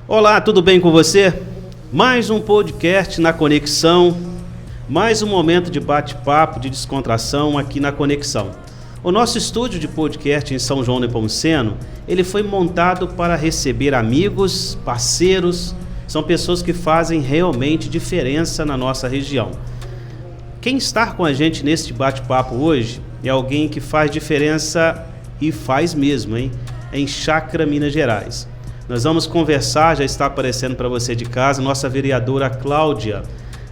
Olá, tudo bem com você? Mais um podcast na Conexão, mais um momento de bate-papo, de descontração aqui na Conexão. O nosso estúdio de podcast em São João Nepomuceno, ele foi montado para receber amigos, parceiros, são pessoas que fazem realmente diferença na nossa região. Quem está com a gente neste bate-papo hoje é alguém que faz diferença e faz mesmo, hein? Em Chácara, Minas Gerais. Nós vamos conversar, já está aparecendo para você de casa, nossa vereadora Cláudia.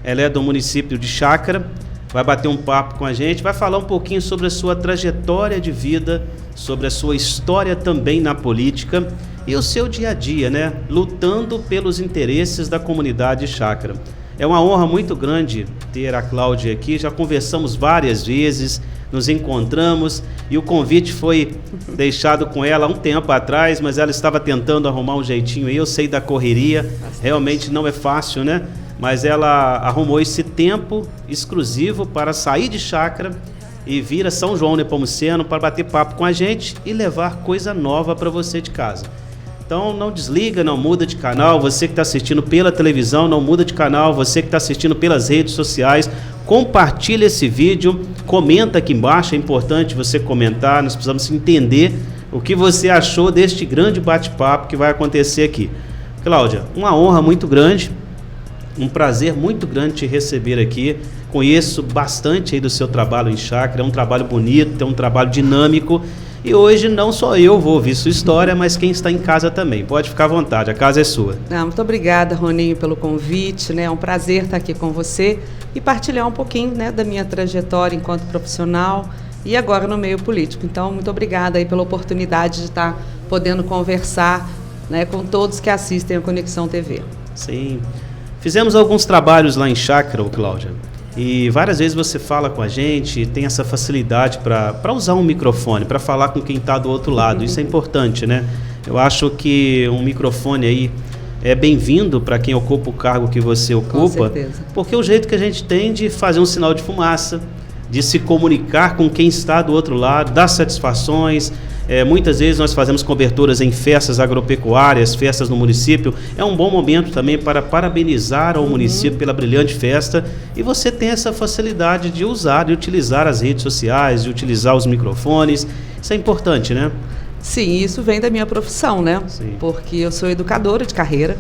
Ela é do município de Chácara, vai bater um papo com a gente, vai falar um pouquinho sobre a sua trajetória de vida, sobre a sua história também na política e o seu dia a dia, né? Lutando pelos interesses da comunidade Chácara. É uma honra muito grande ter a Cláudia aqui, já conversamos várias vezes, nos encontramos e o convite foi deixado com ela há um tempo atrás, mas ela estava tentando arrumar um jeitinho aí, eu sei da correria, realmente não é fácil, né? Mas ela arrumou esse tempo exclusivo para sair de Chácara e vir a São João Nepomuceno para bater papo com a gente e levar coisa nova para você de casa. Então não desliga, não muda de canal, você que está assistindo pela televisão, não muda de canal, você que está assistindo pelas redes sociais, compartilha esse vídeo, comenta aqui embaixo, é importante você comentar, nós precisamos entender o que você achou deste grande bate-papo que vai acontecer aqui. Cláudia, uma honra muito grande, um prazer muito grande te receber aqui, conheço bastante aí do seu trabalho em Chácara, é um trabalho bonito, é um trabalho dinâmico. E hoje não só eu vou ouvir sua história, mas quem está em casa também. Pode ficar à vontade, a casa é sua. Muito obrigada, Roninho, pelo convite, né? É um prazer estar aqui com você e partilhar um pouquinho, né, da minha trajetória enquanto profissional e agora no meio político. Então, muito obrigada aí pela oportunidade de estar podendo conversar, né, com todos que assistem a Conexão TV. Sim. Fizemos alguns trabalhos lá em Chácara, Cláudia. E várias vezes você fala com a gente, tem essa facilidade para usar um microfone, para falar com quem está do outro lado. Isso é importante, né? Eu acho que um microfone aí é bem-vindo para quem ocupa o cargo que você ocupa. Com certeza. Porque é o jeito que a gente tem de fazer um sinal de fumaça, de se comunicar com quem está do outro lado, dar satisfações. Muitas vezes nós fazemos coberturas em festas agropecuárias, festas no município. É um bom momento também para parabenizar ao município pela brilhante festa. E você tem essa facilidade de usar, de utilizar as redes sociais, de utilizar os microfones. Isso é importante, né? Sim, isso vem da minha profissão, né? Sim. Porque eu sou educadora de carreira,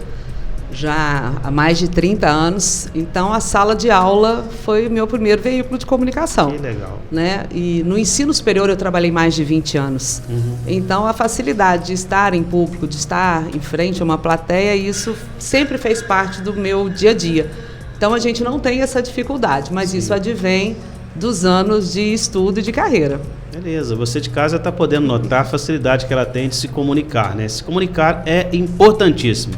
já há mais de 30 anos, então a sala de aula foi o meu primeiro veículo de comunicação. Que legal. Né? E no ensino superior eu trabalhei mais de 20 anos. Então a facilidade de estar em público, de estar em frente a uma plateia, isso sempre fez parte do meu dia a dia. Então a gente não tem essa dificuldade, mas Sim. Isso advém dos anos de estudo e de carreira. Beleza, você de casa está podendo notar a facilidade que ela tem de se comunicar, né? Se comunicar é importantíssimo.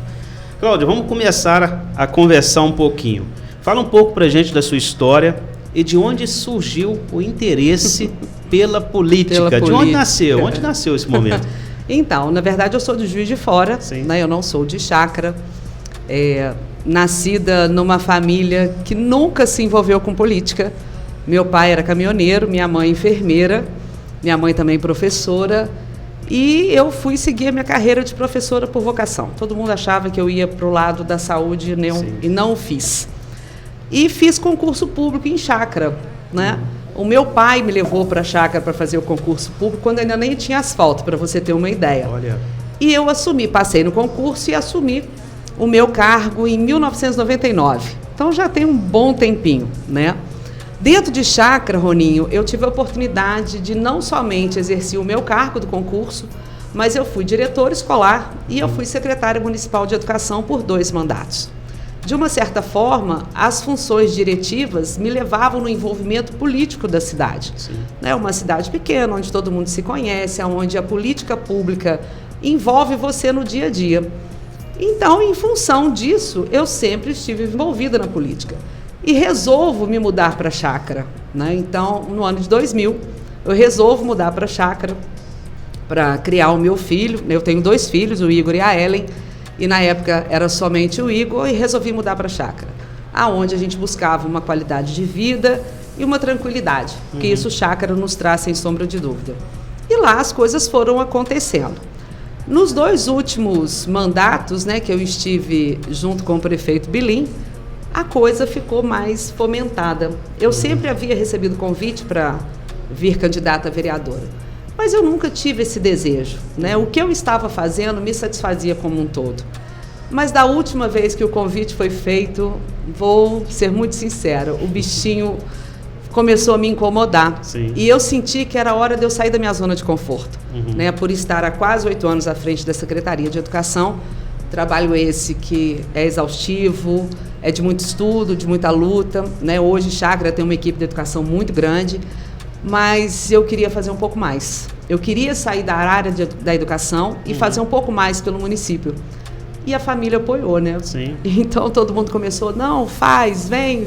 Cláudia, vamos começar a conversar um pouquinho. Fala um pouco pra gente da sua história e de onde surgiu o interesse pela política. De onde nasceu? Onde nasceu esse momento? Então, na verdade, eu sou de Juiz de Fora, né? Eu não sou de Chácara. Nascida numa família que nunca se envolveu com política. Meu pai era caminhoneiro, minha mãe enfermeira, minha mãe também professora. E eu fui seguir a minha carreira de professora por vocação. Todo mundo achava que eu ia para o lado da saúde e não o fiz. E fiz concurso público em Chácara, né? O meu pai me levou para Chácara para fazer o concurso público quando ainda nem tinha asfalto, para você ter uma ideia. Olha. E eu passei no concurso e assumi o meu cargo em 1999. Então já tem um bom tempinho, né? Dentro de Chácara, Roninho, eu tive a oportunidade de não somente exercer o meu cargo do concurso, mas eu fui diretora escolar e eu fui secretária municipal de educação por 2 mandatos. De uma certa forma, as funções diretivas me levavam no envolvimento político da cidade. É uma cidade pequena, onde todo mundo se conhece, onde a política pública envolve você no dia a dia. Então, em função disso, eu sempre estive envolvida na política. E resolvo me mudar para Chácara, né? Então, no ano de 2000, eu resolvo mudar para Chácara para criar o meu filho. Eu tenho 2 filhos, o Igor e a Ellen, e na época era somente o Igor, e resolvi mudar para Chácara, aonde a gente buscava uma qualidade de vida e uma tranquilidade, que isso Chácara nos traz sem sombra de dúvida. E lá as coisas foram acontecendo. Nos 2 últimos mandatos, né, que eu estive junto com o prefeito Bilim, a coisa ficou mais fomentada. Eu sempre havia recebido convite para vir candidata a vereadora, mas eu nunca tive esse desejo, né? O que eu estava fazendo me satisfazia como um todo. Mas da última vez que o convite foi feito, vou ser muito sincera, o bichinho começou a me incomodar. Sim. E eu senti que era hora de eu sair da minha zona de conforto, né? Por estar há quase 8 anos à frente da Secretaria de Educação, trabalho esse que é exaustivo, é de muito estudo, de muita luta, né? Hoje Chácara tem uma equipe de educação muito grande, mas eu queria fazer um pouco mais. Eu queria sair da área da educação e fazer um pouco mais pelo município. E a família apoiou, né? Sim. Então todo mundo começou, não, faz, vem.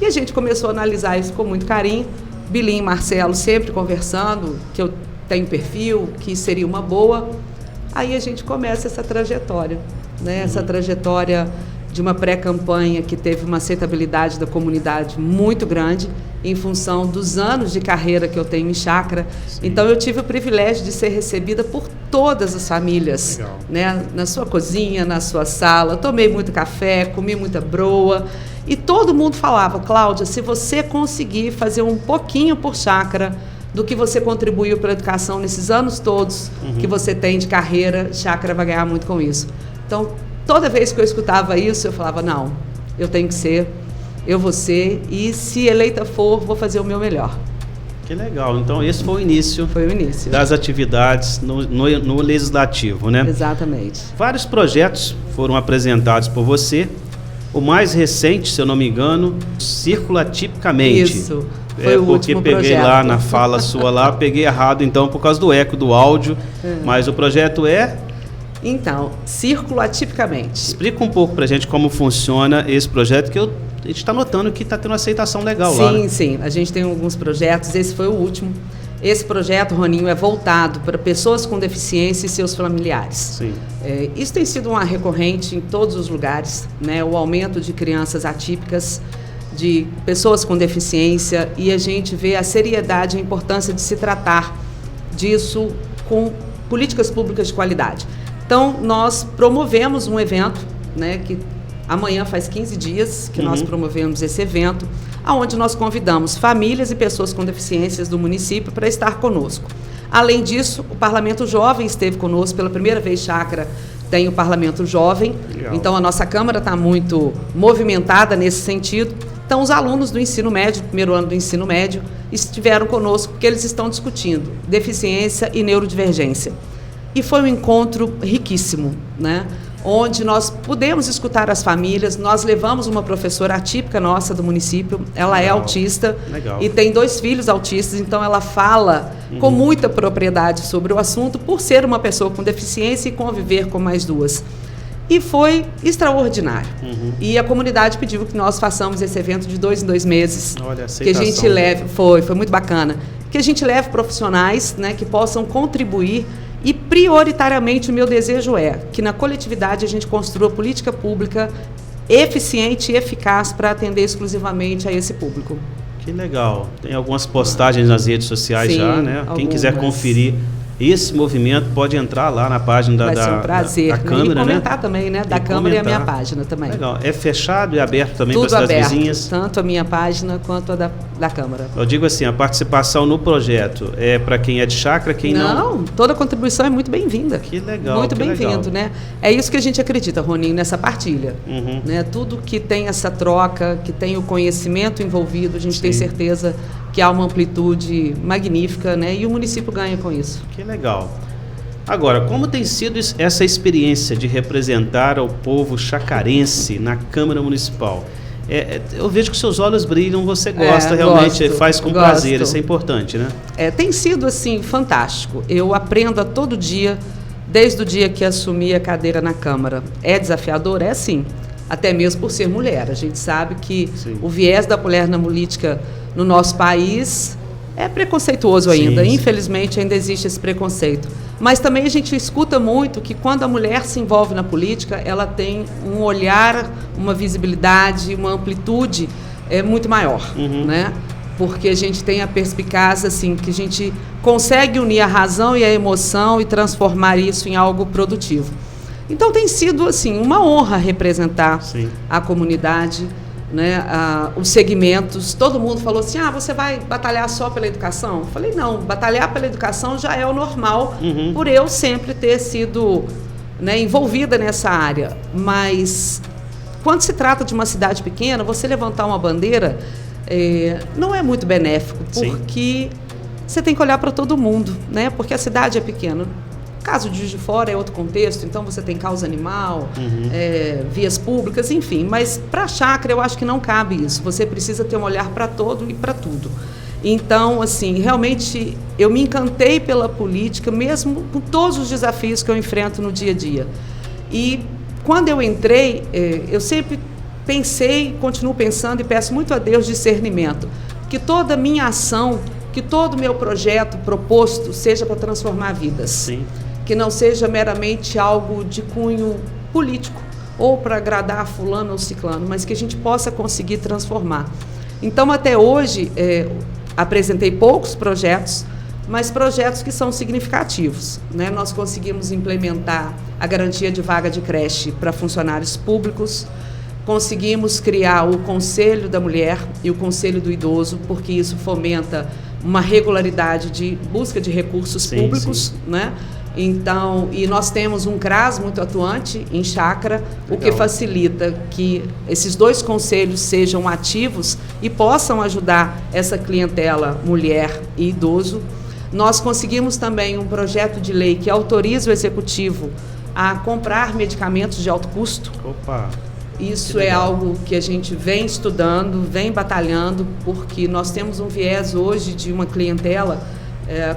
E a gente começou a analisar isso com muito carinho. Bilim e Marcelo sempre conversando, que eu tenho perfil, que seria uma boa. Aí a gente começa essa trajetória, né? Essa trajetória de uma pré-campanha que teve uma aceitabilidade da comunidade muito grande, em função dos anos de carreira que eu tenho em Chácara. Sim. Então eu tive o privilégio de ser recebida por todas as famílias, né? Na sua cozinha, na sua sala. Tomei muito café, comi muita broa. E todo mundo falava, Cláudia, se você conseguir fazer um pouquinho por Chácara do que você contribuiu para a educação nesses anos todos que você tem de carreira, Chácara vai ganhar muito com isso. Então, toda vez que eu escutava isso, eu falava, não, eu tenho que ser, eu vou ser, e se eleita for, vou fazer o meu melhor. Que legal. Então, esse foi o início, das atividades no Legislativo, né? Exatamente. Vários projetos foram apresentados por você. O mais recente, se eu não me engano, Círculo Atipicamente. Isso, foi o último porque peguei projeto. lá na fala sua lá, peguei errado então por causa do eco do áudio, mas o projeto é... Então, Círculo Atipicamente. Explica um pouco pra gente como funciona esse projeto, que a gente está notando que está tendo uma aceitação legal lá. Né? Sim, a gente tem alguns projetos, esse foi o último. Esse projeto, Roninho, é voltado para pessoas com deficiência e seus familiares. Sim. Isso tem sido uma recorrente em todos os lugares, né? O aumento de crianças atípicas, de pessoas com deficiência, e a gente vê a seriedade e a importância de se tratar disso com políticas públicas de qualidade. Então, nós promovemos um evento, né, que amanhã faz 15 dias que nós promovemos esse evento, onde nós convidamos famílias e pessoas com deficiências do município para estar conosco. Além disso, o Parlamento Jovem esteve conosco, pela primeira vez Chácara tem o Parlamento Jovem. Legal. Então a nossa Câmara está muito movimentada nesse sentido. Então os alunos do ensino médio, primeiro ano do ensino médio, estiveram conosco porque eles estão discutindo deficiência e neurodivergência. E foi um encontro riquíssimo, né? Onde nós pudemos escutar as famílias. Nós levamos uma professora atípica nossa do município, ela é autista. Legal. E tem 2 filhos autistas, então ela fala com muita propriedade sobre o assunto, por ser uma pessoa com deficiência e conviver com mais 2. E foi extraordinário. E a comunidade pediu que nós façamos esse evento de 2 em 2 meses. Olha, que a gente leve, foi muito bacana, que a gente leve profissionais, né, que possam contribuir. E, prioritariamente, o meu desejo é que, na coletividade, a gente construa política pública eficiente e eficaz para atender exclusivamente a esse público. Que legal. Tem algumas postagens nas redes sociais. Sim, já, né? Quem quiser conferir esse movimento pode entrar lá na página Vai ser um prazer, da Câmara, e comentar, né? Também, né? Da Câmara e a minha página também. Legal. É fechado e aberto também para as vizinhas? Tanto a minha página quanto a da Câmara. Eu digo assim, a participação no projeto é para quem é de Chácara, quem não... Não, toda contribuição é muito bem-vinda. Que legal. Muito bem-vindo, né? É isso que a gente acredita, Roninho, nessa partilha. Né? Tudo que tem essa troca, que tem o conhecimento envolvido, a gente tem certeza que há uma amplitude magnífica, né? E o município ganha com isso. Que legal. Agora, como tem sido essa experiência de representar o povo chacarense na Câmara Municipal? Eu vejo que seus olhos brilham, você gosta realmente, faz com prazer, isso é importante, né? Tem sido, assim, fantástico. Eu aprendo a todo dia, desde o dia que assumi a cadeira na Câmara. É desafiador? É sim, até mesmo por ser mulher. A gente sabe que o viés da mulher na política no nosso país é preconceituoso ainda. Sim. Infelizmente, ainda existe esse preconceito. Mas também a gente escuta muito que quando a mulher se envolve na política, ela tem um olhar, uma visibilidade, uma amplitude muito maior, né? porque a gente tem a perspicácia, assim, que a gente consegue unir a razão e a emoção e transformar isso em algo produtivo. Então tem sido, assim, uma honra representar Sim. a comunidade, né, os segmentos. Todo mundo falou assim, você vai batalhar só pela educação? Eu falei, não, batalhar pela educação já é o normal, por eu sempre ter sido, né, envolvida nessa área. Mas quando se trata de uma cidade pequena, você levantar uma bandeira não é muito benéfico, porque você tem que olhar para todo mundo, né? Porque a cidade é pequena. O caso de Juiz de Fora é outro contexto, então você tem causa animal, vias públicas, enfim. Mas para a chácara eu acho que não cabe isso. Você precisa ter um olhar para todo e para tudo. Então, assim, realmente eu me encantei pela política, mesmo com todos os desafios que eu enfrento no dia a dia. E quando eu entrei, eu sempre pensei, continuo pensando e peço muito a Deus discernimento, que toda minha ação, que todo meu projeto proposto seja para transformar vidas. Sim. Que não seja meramente algo de cunho político ou para agradar fulano ou ciclano, mas que a gente possa conseguir transformar. Então, até hoje, apresentei poucos projetos, mas projetos que são significativos, né? Nós conseguimos implementar a garantia de vaga de creche para funcionários públicos, conseguimos criar o Conselho da Mulher e o Conselho do Idoso, porque isso fomenta uma regularidade de busca de recursos públicos, né? Então, e nós temos um CRAS muito atuante em chácara, o que facilita que esses dois conselhos sejam ativos e possam ajudar essa clientela, mulher e idoso. Nós conseguimos também um projeto de lei que autoriza o executivo a comprar medicamentos de alto custo. Opa! Isso é algo que a gente vem estudando, vem batalhando, porque nós temos um viés hoje de uma clientela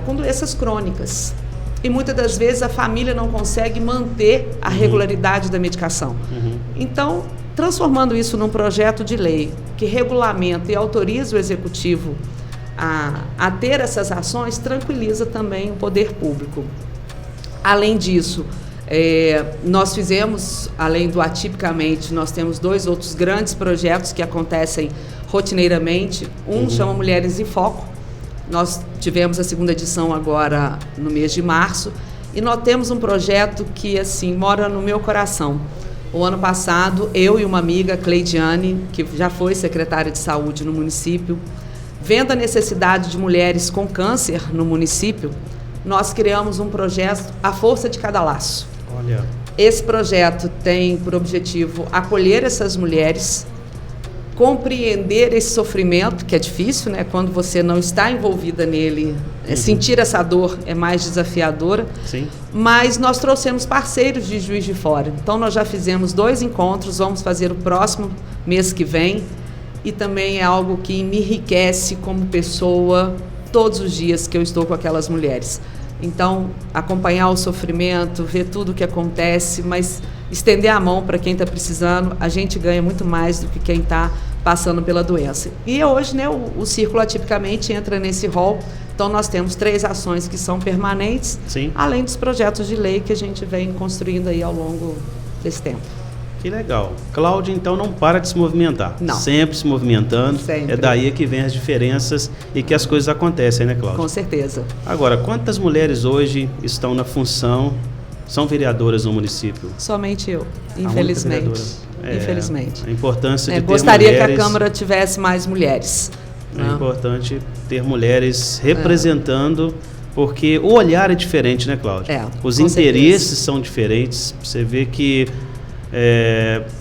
com doenças crônicas. E muitas das vezes a família não consegue manter a regularidade da medicação. Então, transformando isso num projeto de lei que regulamenta e autoriza o executivo a ter essas ações, tranquiliza também o poder público. Além disso, nós fizemos, além do Atipicamente, nós temos 2 outros grandes projetos que acontecem rotineiramente. Um chama Mulheres em Foco. Nós tivemos a 2ª edição agora no mês de março e nós temos um projeto que, assim, mora no meu coração. O ano passado, eu e uma amiga, Cleidiane, que já foi secretária de saúde no município, vendo a necessidade de mulheres com câncer no município, nós criamos um projeto, A Força de Cada Laço. Olha. Esse projeto tem por objetivo acolher essas mulheres, compreender esse sofrimento, que é difícil, né? Quando você não está envolvida nele, sentir essa dor é mais desafiadora. Sim. Mas nós trouxemos parceiros de Juiz de Fora. Então, nós já fizemos 2 encontros, vamos fazer o próximo mês que vem. E também é algo que me enriquece como pessoa todos os dias que eu estou com aquelas mulheres. Então, acompanhar o sofrimento, ver tudo o que acontece, mas estender a mão para quem está precisando, a gente ganha muito mais do que quem está passando pela doença. E hoje, né, o Círculo Atipicamente entra nesse rol. Então, nós temos 3 ações que são permanentes, além dos projetos de lei que a gente vem construindo aí ao longo desse tempo. Que legal. Cláudia, então, não para de se movimentar. Não. Sempre se movimentando. Sempre. É daí que vem as diferenças e que as coisas acontecem, né, Cláudia? Com certeza. Agora, quantas mulheres hoje estão na função, são vereadoras no município? Somente eu, infelizmente. Infelizmente. A importância de ter gostaria mulheres... que a Câmara tivesse mais mulheres. É importante ter mulheres representando, porque o olhar é diferente, né, Cláudia? Os interesses são diferentes. Você vê que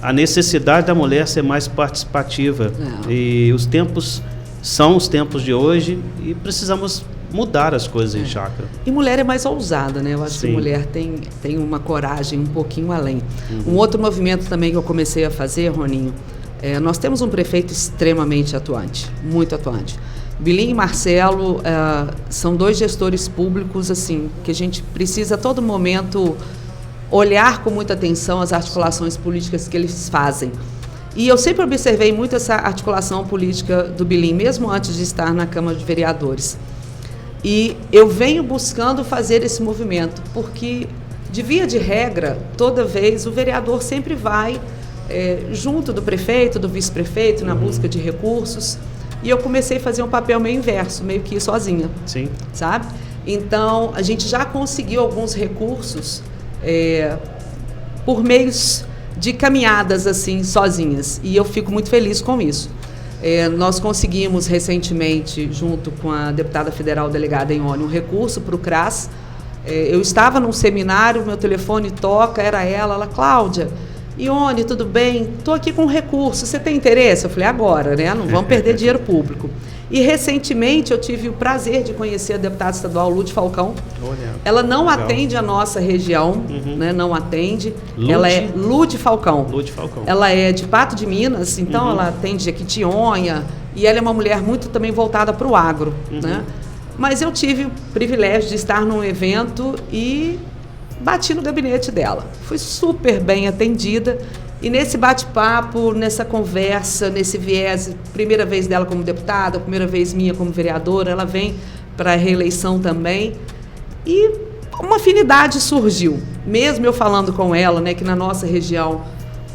a necessidade da mulher ser mais participativa. E os tempos são os tempos de hoje e precisamos mudar as coisas em chácara. E mulher é mais ousada, né? Eu acho que mulher tem uma coragem um pouquinho além. Um outro movimento também que eu comecei a fazer, Roninho, nós temos um prefeito extremamente atuante, muito atuante. Bilim e Marcelo são 2 gestores públicos, assim, que a gente precisa a todo momento olhar com muita atenção as articulações políticas que eles fazem. E eu sempre observei muito essa articulação política do Bilim, mesmo antes de estar na Câmara de Vereadores. E eu venho buscando fazer esse movimento, porque, de via de regra, toda vez o vereador sempre vai junto do prefeito, do vice-prefeito, na busca de recursos, e eu comecei a fazer um papel meio inverso, meio que sozinha. Sim. Sabe? Então, a gente já conseguiu alguns recursos por meios de caminhadas assim, sozinhas, e eu fico muito feliz com isso. Nós conseguimos recentemente, junto com a deputada federal delegada Ione, um recurso para o CRAS. Eu estava num seminário, meu telefone toca, era ela, Cláudia, Ione, tudo bem? Estou aqui com um recurso, você tem interesse? Eu falei, agora, né? Não vamos perder dinheiro público. E recentemente eu tive o prazer de conhecer a deputada estadual Lude Falcão. Olha, ela não legal. Atende a nossa região, né? Não atende. Ela é Lude Falcão. Lude Falcão. Ela é de Pato de Minas, então ela atende Jequitinhonha, e ela é uma mulher muito também voltada para o agro, né? Mas eu tive o privilégio de estar num evento e bati no gabinete dela. Fui super bem atendida. E nesse bate-papo, nessa conversa, nesse viés, primeira vez dela como deputada, primeira vez minha como vereadora, ela vem para a reeleição também. E uma afinidade surgiu. Mesmo eu falando com ela, né, que na nossa região,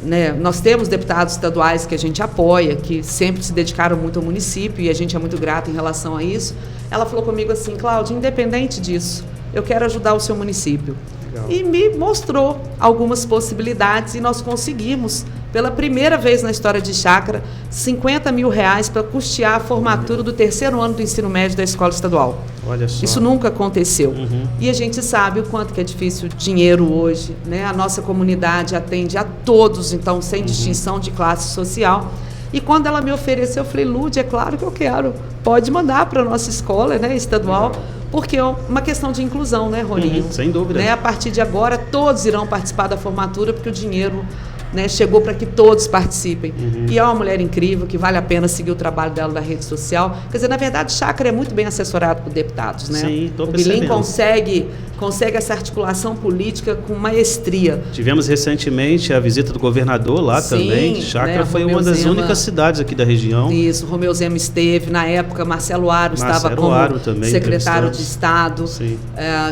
né, nós temos deputados estaduais que a gente apoia, que sempre se dedicaram muito ao município, e a gente é muito grato em relação a isso. Ela falou comigo assim, Cláudia, independente disso, eu quero ajudar o seu município. Legal. E me mostrou algumas possibilidades, e nós conseguimos, pela primeira vez na história de Chácara, R$50 mil para custear a formatura do 3º ano do ensino médio da escola estadual. Olha só. Isso nunca aconteceu. E a gente sabe o quanto que é difícil o dinheiro hoje, né? A nossa comunidade atende a todos, então, sem distinção de classe social. E quando ela me ofereceu, eu falei, Lude, é claro que eu quero. Pode mandar para a nossa escola, né, estadual. Legal. Porque é uma questão de inclusão, né, Roninho? Sem dúvida. Né? A partir de agora, todos irão participar da formatura, porque o dinheiro, né, chegou para que todos participem. E é uma mulher incrível, que vale a pena seguir o trabalho dela na rede social. Quer dizer, na verdade, Chácara é muito bem assessorado por deputados, né? Sim, o Bilim consegue essa articulação política com maestria. Tivemos recentemente a visita do governador lá. Sim, também. Chácara, né, foi uma das únicas cidades aqui da região. Isso, Romeu Zema esteve. Na época, Marcelo Aro estava como também, secretário de Estado.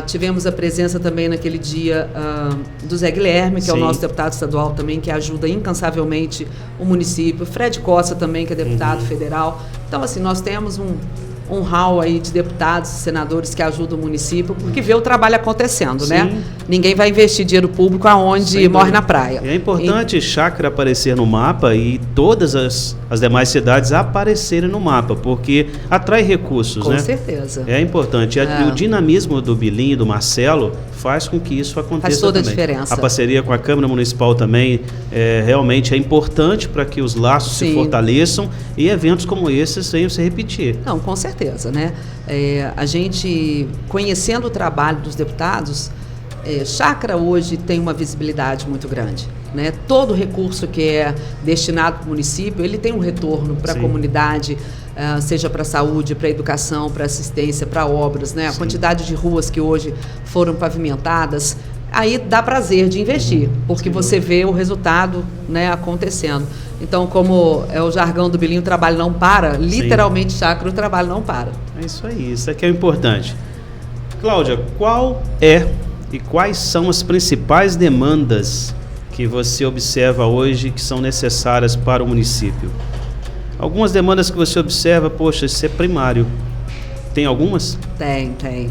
Tivemos a presença também naquele dia do Zé Guilherme, que é o nosso deputado estadual também, que ajuda incansavelmente o município. Fred Costa também, que é deputado federal. Então, assim, nós temos um hall aí de deputados e senadores que ajudam o município, porque vê o trabalho acontecendo, né? Ninguém vai investir dinheiro público aonde morre na praia. É importante Chácara aparecer no mapa e todas as demais cidades aparecerem no mapa, porque atrai recursos, né? Com certeza. É importante. O dinamismo do Bilim e do Marcelo faz com que isso aconteça. Faz toda também. A diferença. A parceria com a Câmara Municipal também realmente é importante para que os laços se fortaleçam e eventos como esses venham se repetir. Não, com certeza, né? A gente, conhecendo o trabalho dos deputados, Chácara hoje tem uma visibilidade muito grande, né? Todo recurso que é destinado para o município, ele tem um retorno para a comunidade, seja para a saúde, para a educação, para assistência, para obras, né? A quantidade de ruas que hoje foram pavimentadas, aí dá prazer de investir, porque você vê o resultado, né, acontecendo. Então, como é o jargão do Bilinho, o trabalho não para, literalmente, Chácara, o trabalho não para. É isso aí, isso é que é importante. Cláudia, qual é e quais são as principais demandas que você observa hoje que são necessárias para o município? Algumas demandas que você observa, poxa, isso é primário. Tem algumas? Tem.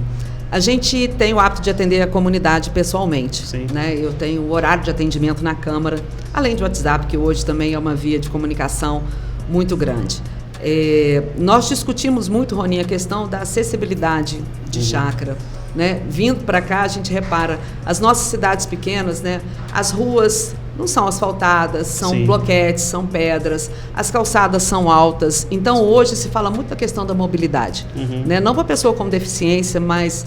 A gente tem o hábito de atender a comunidade pessoalmente, né? Eu tenho o horário de atendimento na Câmara, além do WhatsApp, que hoje também é uma via de comunicação muito grande. Nós discutimos muito, Roninho, a questão da acessibilidade de Chácara, né? Vindo para cá, a gente repara, as nossas cidades pequenas, né? As ruas não são asfaltadas, são bloquetes, são pedras, as calçadas são altas. Então, hoje se fala muito da questão da mobilidade, né? Não para a pessoa com deficiência, mas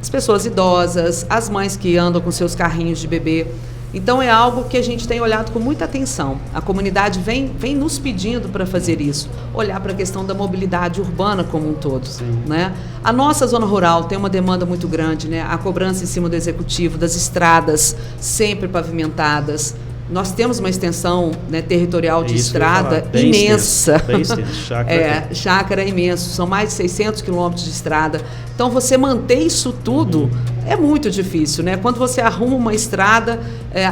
as pessoas idosas, as mães que andam com seus carrinhos de bebê. Então, é algo que a gente tem olhado com muita atenção. A comunidade vem nos pedindo para fazer isso, olhar para a questão da mobilidade urbana como um todo, né? A nossa zona rural tem uma demanda muito grande, né? A cobrança em cima do executivo, das estradas sempre pavimentadas. Nós temos uma extensão, né, territorial de estrada imensa. Chácara é imenso, são mais de 600 quilômetros de estrada. Então, você manter isso tudo é muito difícil, né? Quando você arruma uma estrada,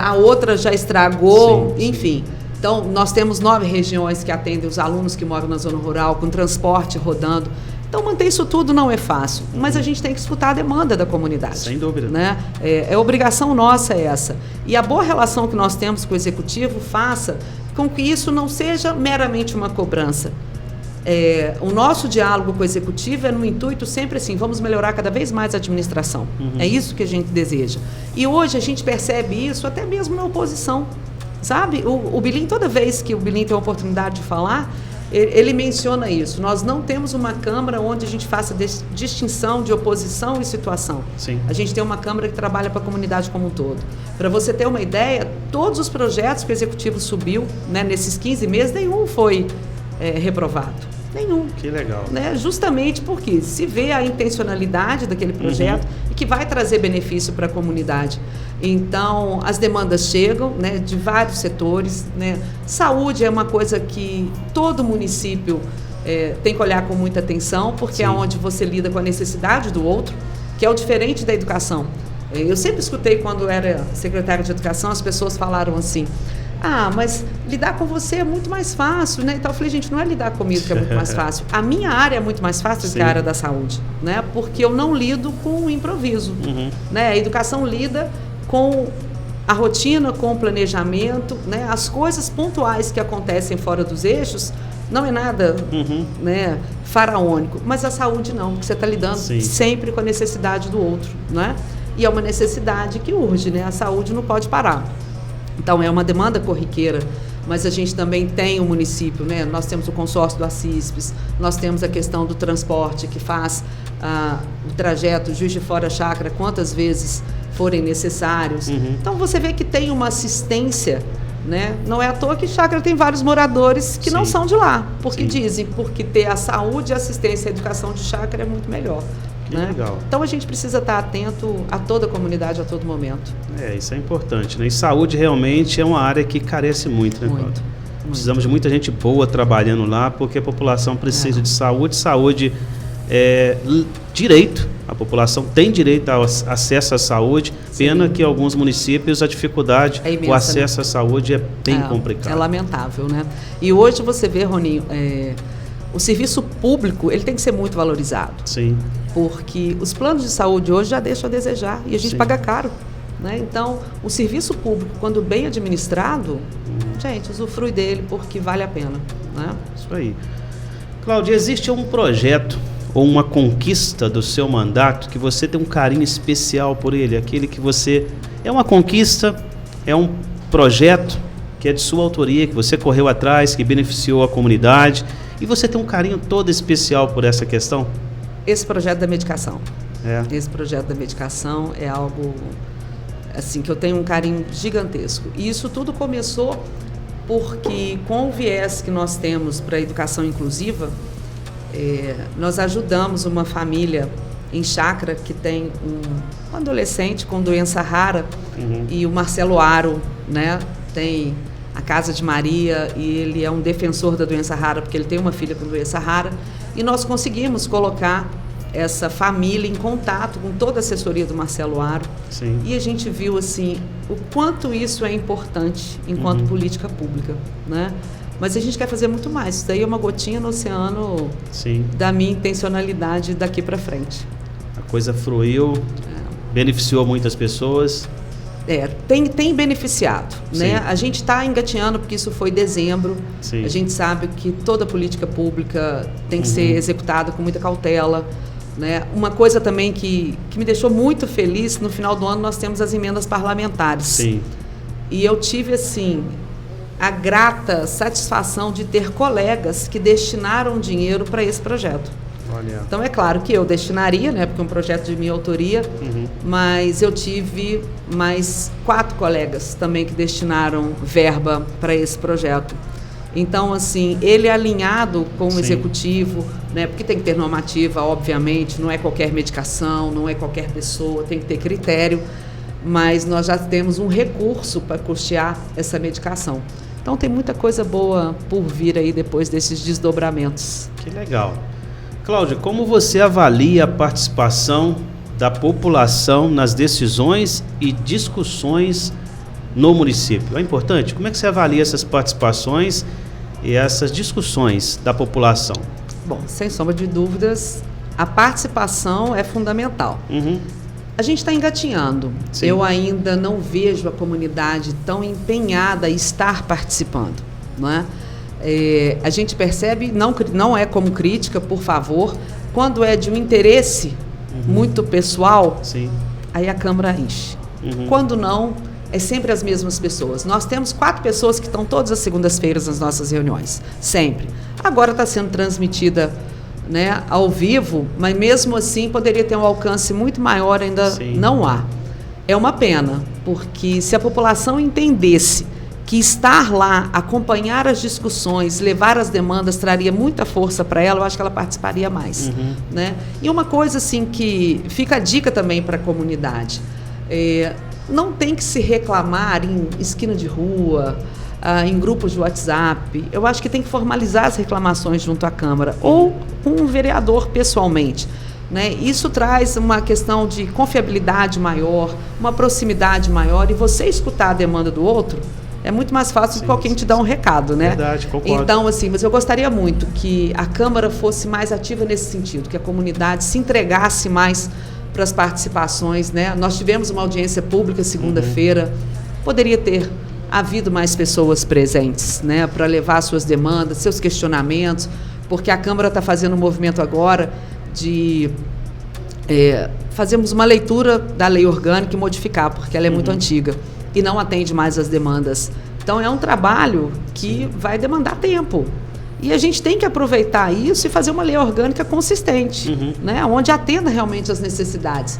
a outra já estragou, enfim. Então, nós temos 9 regiões que atendem os alunos que moram na zona rural, com transporte rodando. Então, manter isso tudo não é fácil, mas a gente tem que escutar a demanda da comunidade. Sem dúvida. Né? É obrigação nossa essa. E a boa relação que nós temos com o Executivo faça com que isso não seja meramente uma cobrança. O nosso diálogo com o Executivo é no intuito sempre assim, vamos melhorar cada vez mais a administração. É isso que a gente deseja. E hoje a gente percebe isso até mesmo na oposição. Sabe? O Bilim, toda vez que o Bilim tem a oportunidade de falar, ele menciona isso. Nós não temos uma Câmara onde a gente faça distinção de oposição e situação. Sim. A gente tem uma Câmara que trabalha para a comunidade como um todo. Para você ter uma ideia, todos os projetos que o Executivo subiu, né, nesses 15 meses, nenhum foi reprovado. Nenhum. Que legal. Né? Justamente porque se vê a intencionalidade daquele projeto e que vai trazer benefício para a comunidade. Então, as demandas chegam, né, de vários setores. Né? Saúde é uma coisa que todo município tem que olhar com muita atenção, porque é onde você lida com a necessidade do outro, que é o diferente da educação. Eu sempre escutei, quando era secretária de Educação, as pessoas falaram assim: mas lidar com você é muito mais fácil, né? Então eu falei, gente, não é lidar comigo que é muito mais fácil. A minha área é muito mais fácil do que a área da saúde, né? Porque eu não lido com o improviso. Né? A educação lida com a rotina, com o planejamento, né? As coisas pontuais que acontecem fora dos eixos não é nada né, faraônico, mas a saúde não, porque você está lidando sempre com a necessidade do outro, né? E é uma necessidade que urge, né? A saúde não pode parar. Então, é uma demanda corriqueira, mas a gente também tem o município, né? Nós temos o consórcio do Acispes, nós temos a questão do transporte, que faz o trajeto Juiz de Fora Chácara quantas vezes forem necessários. Então, você vê que tem uma assistência, né? Não é à toa que Chácara tem vários moradores que não são de lá, porque dizem, porque ter a saúde, a assistência e a educação de Chácara é muito melhor. Né? Legal. Então a gente precisa estar atento a toda a comunidade a todo momento. Isso é importante, né? E saúde realmente é uma área que carece muito, né, Cláudia? Precisamos de muita gente boa trabalhando lá, porque a população precisa de saúde. Saúde é direito, a população tem direito ao acesso à saúde. Pena que em alguns municípios a dificuldade, o acesso à saúde é bem complicado. É lamentável, né? E hoje você vê, Roninho, o serviço público ele tem que ser muito valorizado. Sim. Porque os planos de saúde hoje já deixam a desejar e a gente paga caro. Né? Então, o serviço público, quando bem administrado, gente, usufrui dele porque vale a pena. Né? Isso aí. Cláudia, existe um projeto ou uma conquista do seu mandato que você tem um carinho especial por ele? Aquele que você... É uma conquista, é um projeto que é de sua autoria, que você correu atrás, que beneficiou a comunidade, e você tem um carinho todo especial por essa questão? Esse projeto da medicação. Esse projeto da medicação é algo assim que eu tenho um carinho gigantesco. E isso tudo começou porque, com o viés que nós temos para a educação inclusiva, nós ajudamos uma família em Chácara que tem um adolescente com doença rara, e o Marcelo Aro, né, tem a Casa de Maria, e ele é um defensor da doença rara, porque ele tem uma filha com doença rara, e nós conseguimos colocar essa família em contato com toda a assessoria do Marcelo Aro. E a gente viu assim o quanto isso é importante enquanto política pública, né? Mas a gente quer fazer muito mais. Isso daí é uma gotinha no oceano da minha intencionalidade daqui para frente. A coisa fluiu, beneficiou muitas pessoas. Tem beneficiado, né? A gente está engatinhando porque isso foi dezembro. A gente sabe que toda política pública tem que ser executada com muita cautela, né? Uma coisa também que me deixou muito feliz, no final do ano nós temos as emendas parlamentares. E eu tive assim a grata satisfação de ter colegas que destinaram dinheiro para esse projeto. Então é claro que eu destinaria, né, porque é um projeto de minha autoria, mas eu tive mais 4 colegas também que destinaram verba para esse projeto. Então, assim, ele é alinhado com o executivo, né, porque tem que ter normativa, obviamente, não é qualquer medicação, não é qualquer pessoa, tem que ter critério, mas nós já temos um recurso para custear essa medicação. Então tem muita coisa boa por vir aí depois desses desdobramentos. Que legal. Cláudia, como você avalia a participação da população nas decisões e discussões no município. É importante? Como é que você avalia essas participações e essas discussões da população? Bom, sem sombra de dúvidas, a participação é fundamental. A gente está engatinhando. Sim. Eu ainda não vejo a comunidade tão empenhada em estar participando, não é? A gente percebe, não é como crítica, por favor, quando é de um interesse muito pessoal, Sim. aí a Câmara enche. Quando não, é sempre as mesmas pessoas. Nós temos 4 pessoas que estão todas as segundas-feiras nas nossas reuniões, sempre. Agora está sendo transmitida, né, ao vivo, mas mesmo assim poderia ter um alcance muito maior, ainda Sim. não há. É uma pena, porque se a população entendesse que estar lá, acompanhar as discussões, levar as demandas, traria muita força para ela, eu acho que ela participaria mais. Né? E uma coisa assim que fica a dica também para a comunidade, não tem que se reclamar em esquina de rua, em grupos de WhatsApp. Eu acho que tem que formalizar as reclamações junto à Câmara, ou com um vereador pessoalmente. Né? Isso traz uma questão de confiabilidade maior, uma proximidade maior, e você escutar a demanda do outro é muito mais fácil do que alguém te dar um recado, né? Verdade, concordo. Então, assim, mas eu gostaria muito que a Câmara fosse mais ativa nesse sentido, que a comunidade se entregasse mais para as participações, né? Nós tivemos uma audiência pública segunda-feira, poderia ter havido mais pessoas presentes, né? Para levar suas demandas, seus questionamentos, porque a Câmara está fazendo um movimento agora de fazermos uma leitura da lei orgânica e modificar, porque ela é muito antiga e não atende mais as demandas. Então, é um trabalho que vai demandar tempo. E a gente tem que aproveitar isso e fazer uma lei orgânica consistente, né? Onde atenda realmente as necessidades.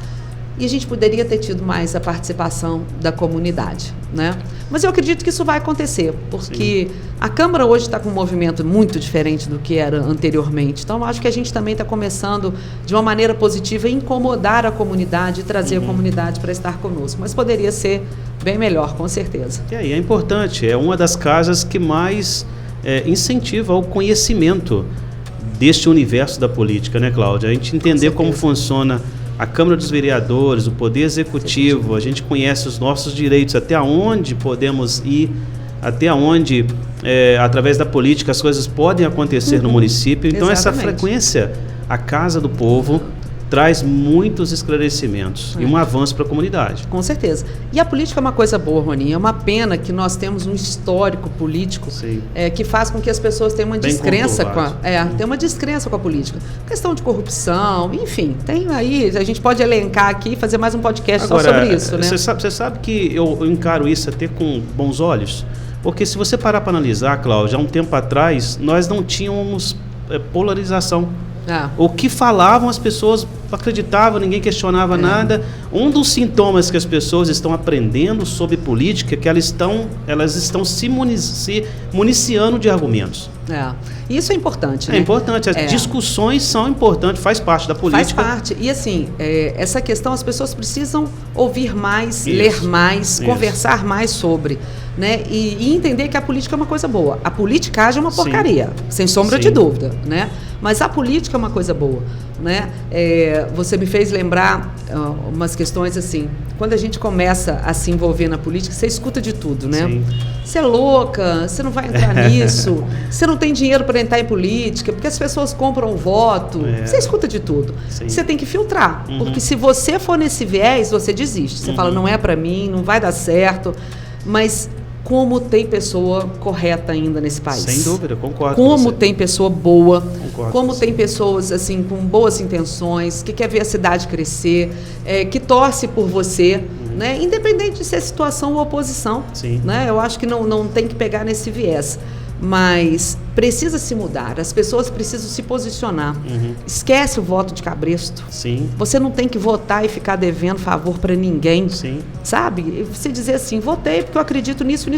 E a gente poderia ter tido mais a participação da comunidade, né? Mas eu acredito que isso vai acontecer, porque a Câmara hoje está com um movimento muito diferente do que era anteriormente. Então, eu acho que a gente também está começando, de uma maneira positiva, a incomodar a comunidade e trazer a comunidade para estar conosco. Mas poderia ser bem melhor, com certeza. E aí é importante, é uma das casas que mais incentiva o conhecimento deste universo da política, né, Cláudia? A gente entender como funciona a Câmara dos Vereadores, o Poder Executivo, a gente conhece os nossos direitos, até onde podemos ir, até onde, através da política, as coisas podem acontecer no município. Então, essa frequência, a Casa do Povo, traz muitos esclarecimentos e um avanço para a comunidade. Com certeza. E a política é uma coisa boa, Roninho. É uma pena que nós temos um histórico político que faz com que as pessoas tenham uma descrença tenham uma descrença com a política. Questão de corrupção, enfim, tem aí, a gente pode elencar aqui e fazer mais um podcast só sobre isso, né? Você sabe que eu encaro isso até com bons olhos, porque se você parar para analisar, Cláudia, há um tempo atrás, nós não tínhamos polarização. O que falavam as pessoas acreditavam, ninguém questionava nada. Um dos sintomas que as pessoas estão aprendendo sobre política é que elas estão se municiando de argumentos. Isso é importante, né? É importante, as discussões são importantes, faz parte da política. Faz parte, e assim, essa questão as pessoas precisam ouvir mais, ler mais, conversar mais sobre, né? E entender que a política é uma coisa boa. A politicagem é uma porcaria, sem sombra de dúvida, né? Mas a política é uma coisa boa, né? Você me fez lembrar umas questões assim, quando a gente começa a se envolver na política, você escuta de tudo, né? Você é louca, você não vai entrar nisso, você não tem dinheiro para entrar em política, porque as pessoas compram o voto, você escuta de tudo. Você tem que filtrar, porque se você for nesse viés, você desiste. Você fala, não é para mim, não vai dar certo, mas como tem pessoa correta ainda nesse país. Sem dúvida, concordo. Como tem pessoa boa, como tem pessoas assim com boas intenções, que quer ver a cidade crescer, que torce por você, né? Independente de ser situação ou oposição. Né? Eu acho que não tem que pegar nesse viés. Mas precisa se mudar, as pessoas precisam se posicionar. Esquece o voto de cabresto. Você não tem que votar e ficar devendo favor para ninguém. Sabe? Você dizer assim, votei porque eu acredito nisso.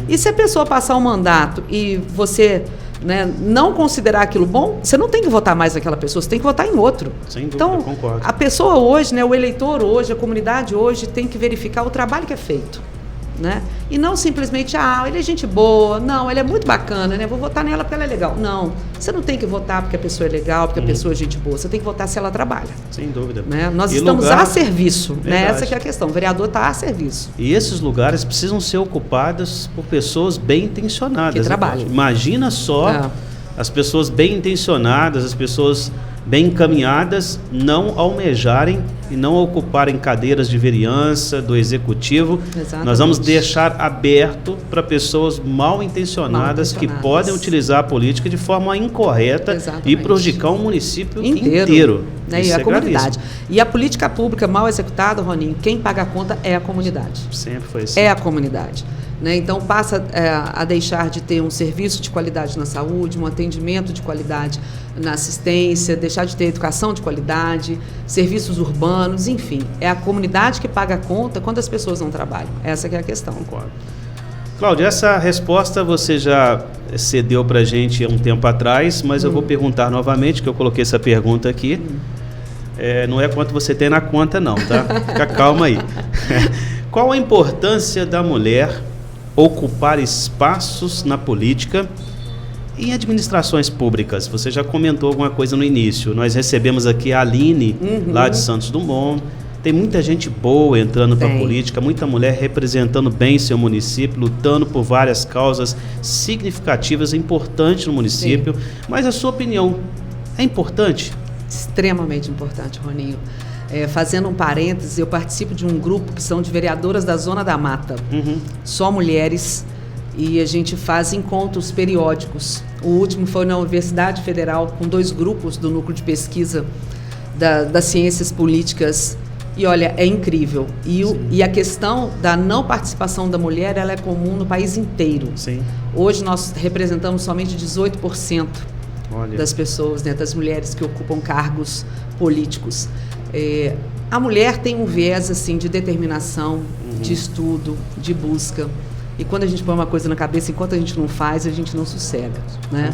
E se a pessoa passar um mandato e você, né, não considerar aquilo bom, você não tem que votar mais naquela pessoa, você tem que votar em outro. Sem dúvida, então, concordo. A pessoa hoje, né, o eleitor hoje, a comunidade hoje tem que verificar o trabalho que é feito. né? E não simplesmente, ele é gente boa, não, ele é muito bacana, né? Vou votar nela porque ela é legal. Não, você não tem que votar porque a pessoa é legal, porque a pessoa é gente boa. Você tem que votar se ela trabalha. Sem dúvida. Né? Nós estamos a serviço, né? Essa que é a questão. O vereador está a serviço. E esses lugares precisam ser ocupados por pessoas bem intencionadas. Que trabalham. Imagina só as pessoas bem intencionadas, as pessoas bem encaminhadas, não almejarem e não ocuparem cadeiras de vereança, do executivo. Exatamente. Nós vamos deixar aberto para pessoas mal intencionadas que podem utilizar a política de forma incorreta. Exatamente. E prejudicar um município inteiro. Né? E a comunidade. E a política pública mal executada, Roninho, quem paga a conta é a comunidade. Sempre foi assim. É a comunidade. Né? Então passa a deixar de ter um serviço de qualidade na saúde, um atendimento de qualidade na assistência, deixar de ter educação de qualidade, serviços urbanos, enfim. É a comunidade que paga a conta quando as pessoas não trabalham. Essa que é a questão. Concordo. Cláudia, essa resposta você já cedeu para a gente há um tempo atrás, mas eu vou perguntar novamente, que eu coloquei essa pergunta aqui. Não é quanto você tem na conta não, tá? Fica calma aí. Qual a importância da mulher ocupar espaços na política e em administrações públicas? Você já comentou alguma coisa no início. Nós recebemos aqui a Aline, lá de Santos Dumont. Tem muita gente boa entrando para a política, muita mulher representando bem seu município, lutando por várias causas significativas e importantes no município. Sim. Mas a sua opinião, é importante? Extremamente importante, Roninho. Fazendo um parêntese, eu participo de um grupo que são de vereadoras da Zona da Mata, só mulheres, e a gente faz encontros periódicos. O último foi na Universidade Federal, com 2 grupos do núcleo de pesquisa das ciências políticas, e olha, é incrível. E a questão da não participação da mulher, ela é comum no país inteiro. Sim. Hoje nós representamos somente 18% das pessoas, né, das mulheres que ocupam cargos políticos. A mulher tem um viés assim, de determinação, de estudo, de busca. E quando a gente põe uma coisa na cabeça, enquanto a gente não faz, a gente não sossega. Né?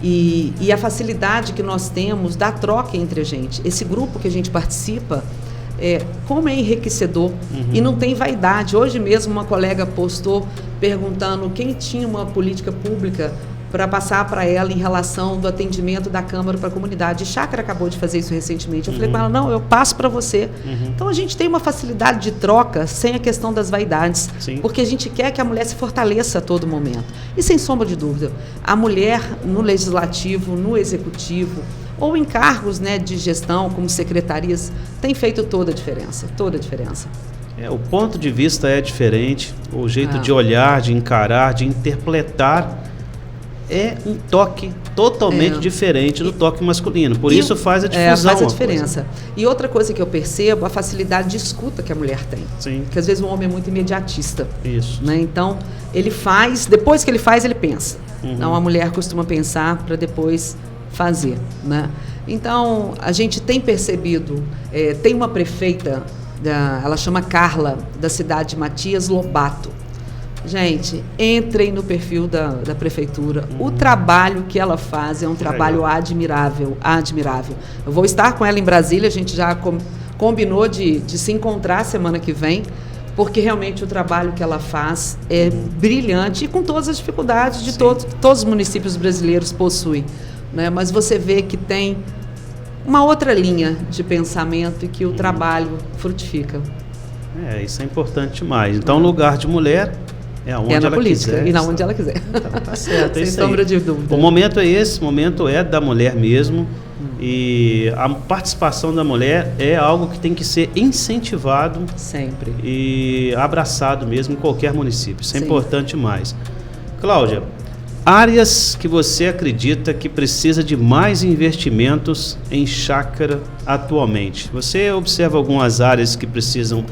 E a facilidade que nós temos da troca entre a gente. Esse grupo que a gente participa, como é enriquecedor e não tem vaidade. Hoje mesmo uma colega postou perguntando quem tinha uma política pública para passar para ela em relação do atendimento da Câmara para a comunidade. Chácara acabou de fazer isso recentemente. Eu falei com ela, não, eu passo para você. Então a gente tem uma facilidade de troca sem a questão das vaidades, porque a gente quer que a mulher se fortaleça a todo momento. E sem sombra de dúvida, a mulher no legislativo, no executivo, ou em cargos, né, de gestão, como secretarias, tem feito toda a diferença, toda a diferença. O ponto de vista é diferente, o jeito de olhar, de encarar, de interpretar é um toque totalmente diferente do toque masculino. Por isso faz a difusão. Faz a diferença. E outra coisa que eu percebo, a facilidade de escuta que a mulher tem. Sim. Porque às vezes o homem é muito imediatista. Isso. Né? Então, ele faz, depois que ele faz, ele pensa. Então, a mulher costuma pensar para depois fazer. Né? Então, a gente tem percebido, tem uma prefeita, ela chama Carla, da cidade de Matias Lobato. Gente, entrem no perfil da prefeitura. O trabalho que ela faz é um trabalho admirável, admirável. Eu vou estar com ela em Brasília, a gente já combinou de se encontrar semana que vem, porque realmente o trabalho que ela faz é brilhante e com todas as dificuldades de todos os municípios brasileiros possuem. Né? Mas você vê que tem uma outra linha de pensamento e que o trabalho frutifica. Isso é importante demais. Então, lugar de mulher onde na ela política, quiser. E na onde ela quiser. Tá certo, sem sombra de dúvida. O momento é esse, o momento é da mulher mesmo. E a participação da mulher é algo que tem que ser incentivado. Sempre. E abraçado mesmo em qualquer município. Isso é importante demais. Cláudia, áreas que você acredita que precisa de mais investimentos em chácara atualmente? Você observa algumas áreas que precisam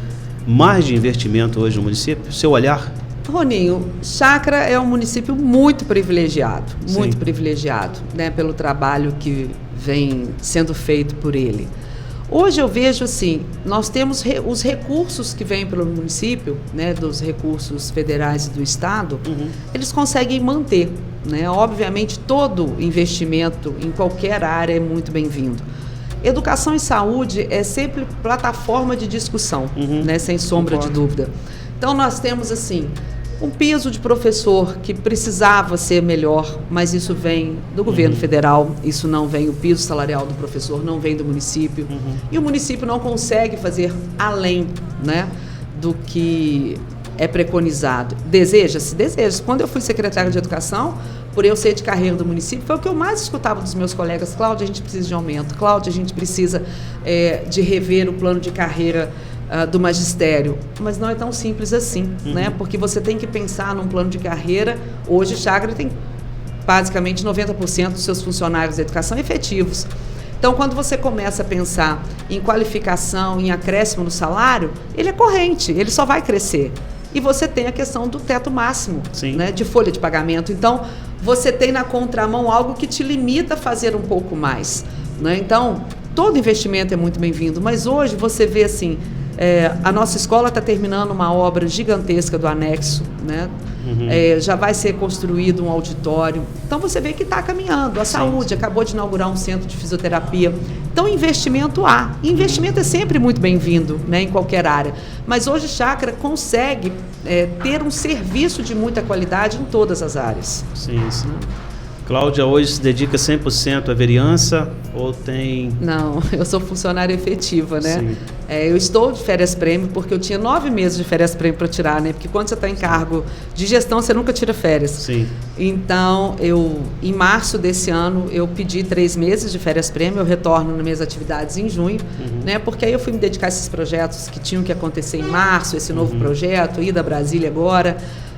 mais de investimento hoje no município? Seu olhar? Roninho, Chácara é um município muito privilegiado, né, pelo trabalho que vem sendo feito por ele. Hoje eu vejo assim, nós temos os recursos que vêm pelo município, né, dos recursos federais e do estado, eles conseguem manter, né? Obviamente todo investimento em qualquer área é muito bem-vindo. Educação e saúde é sempre plataforma de discussão, né, sem sombra de dúvida. Então nós temos assim, um piso de professor que precisava ser melhor, mas isso vem do governo federal, isso não vem, o piso salarial do professor não vem do município, e o município não consegue fazer além, né, do que é preconizado. Deseja-se? Deseja-se. Quando eu fui secretária de Educação, por eu ser de carreira do município, foi o que eu mais escutava dos meus colegas. Cláudia, a gente precisa de aumento. Cláudia, a gente precisa de rever o plano de carreira do magistério. Mas não é tão simples assim, né? Porque você tem que pensar num plano de carreira. Hoje, Chácara tem basicamente 90% dos seus funcionários da educação efetivos. Então, quando você começa a pensar em qualificação, em acréscimo no salário, ele é corrente, ele só vai crescer. E você tem a questão do teto máximo, né, de folha de pagamento. Então, você tem na contramão algo que te limita a fazer um pouco mais, né? Então, todo investimento é muito bem-vindo, mas hoje você vê assim, a nossa escola está terminando uma obra gigantesca do anexo, né? Já vai ser construído um auditório. Então você vê que está caminhando. A saúde acabou de inaugurar um centro de fisioterapia. Então investimento há. Investimento é sempre muito bem-vindo, né, em qualquer área. Mas hoje Chácara consegue ter um serviço de muita qualidade em todas as áreas. Sim. Cláudia hoje se dedica 100% à vereança ou tem... Não, eu sou funcionária efetiva, né? Sim. Eu estou de férias-prêmio porque eu tinha 9 meses de férias-prêmio para tirar, né? Porque quando você está em cargo de gestão, você nunca tira férias. Sim. Então, em março desse ano, eu pedi 3 meses de férias-prêmio, eu retorno nas minhas atividades em junho, né? Porque aí eu fui me dedicar a esses projetos que tinham que acontecer em março, esse novo projeto, ir da Brasília agora.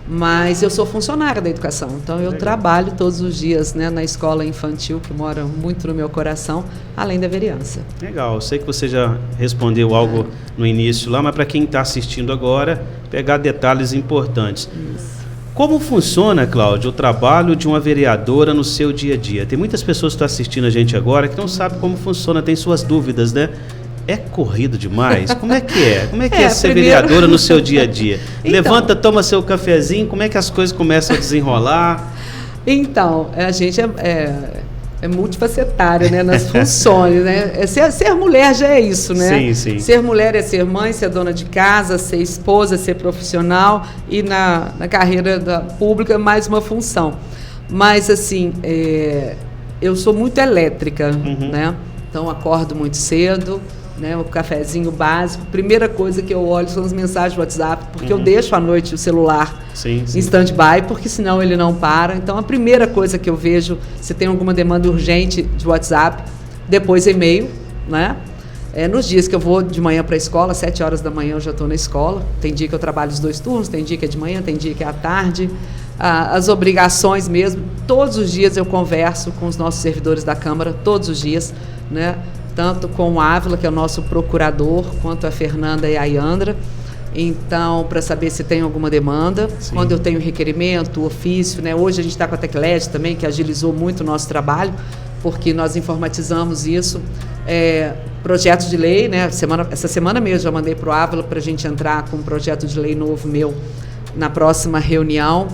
Mas eu sou funcionária da educação, então eu trabalho todos os dias, né, na escola infantil, que mora muito no meu coração, além da vereança. Legal, eu sei que você já respondeu algo no início lá, mas para quem está assistindo agora, pegar detalhes importantes. Isso. Como funciona, Cláudia, o trabalho de uma vereadora no seu dia a dia? Tem muitas pessoas que estão assistindo a gente agora que não sabem como funciona, tem suas dúvidas, né? É corrido demais? Como é que é? Como é que é ser vereadora no seu dia a dia? Então, levanta, toma seu cafezinho, como é que as coisas começam a desenrolar? Então, a gente é multifacetária, né, nas funções, né? Ser mulher já é isso, né? Sim. Ser mulher é ser mãe, ser dona de casa, ser esposa, ser profissional e na carreira pública mais uma função. Mas, assim, eu sou muito elétrica, né? Então, acordo muito cedo, né, o cafezinho básico. Primeira coisa que eu olho são as mensagens do WhatsApp, porque eu deixo à noite o celular em stand-by, porque senão ele não para. Então, a primeira coisa que eu vejo, se tem alguma demanda urgente de WhatsApp, depois e-mail, né? Nos dias que eu vou de manhã para a escola, 7 horas da manhã eu já estou na escola. Tem dia que eu trabalho os 2 turnos, tem dia que é de manhã, tem dia que é à tarde. As obrigações mesmo, todos os dias eu converso com os nossos servidores da Câmara, todos os dias, né? Tanto com o Ávila, que é o nosso procurador, quanto a Fernanda e a Yandra. Então, para saber se tem alguma demanda, quando eu tenho requerimento, ofício, né? Hoje a gente está com a Tecled também, que agilizou muito o nosso trabalho, porque nós informatizamos isso. Projetos de lei, né? Essa semana mesmo já mandei para o Ávila para a gente entrar com um projeto de lei novo meu na próxima reunião.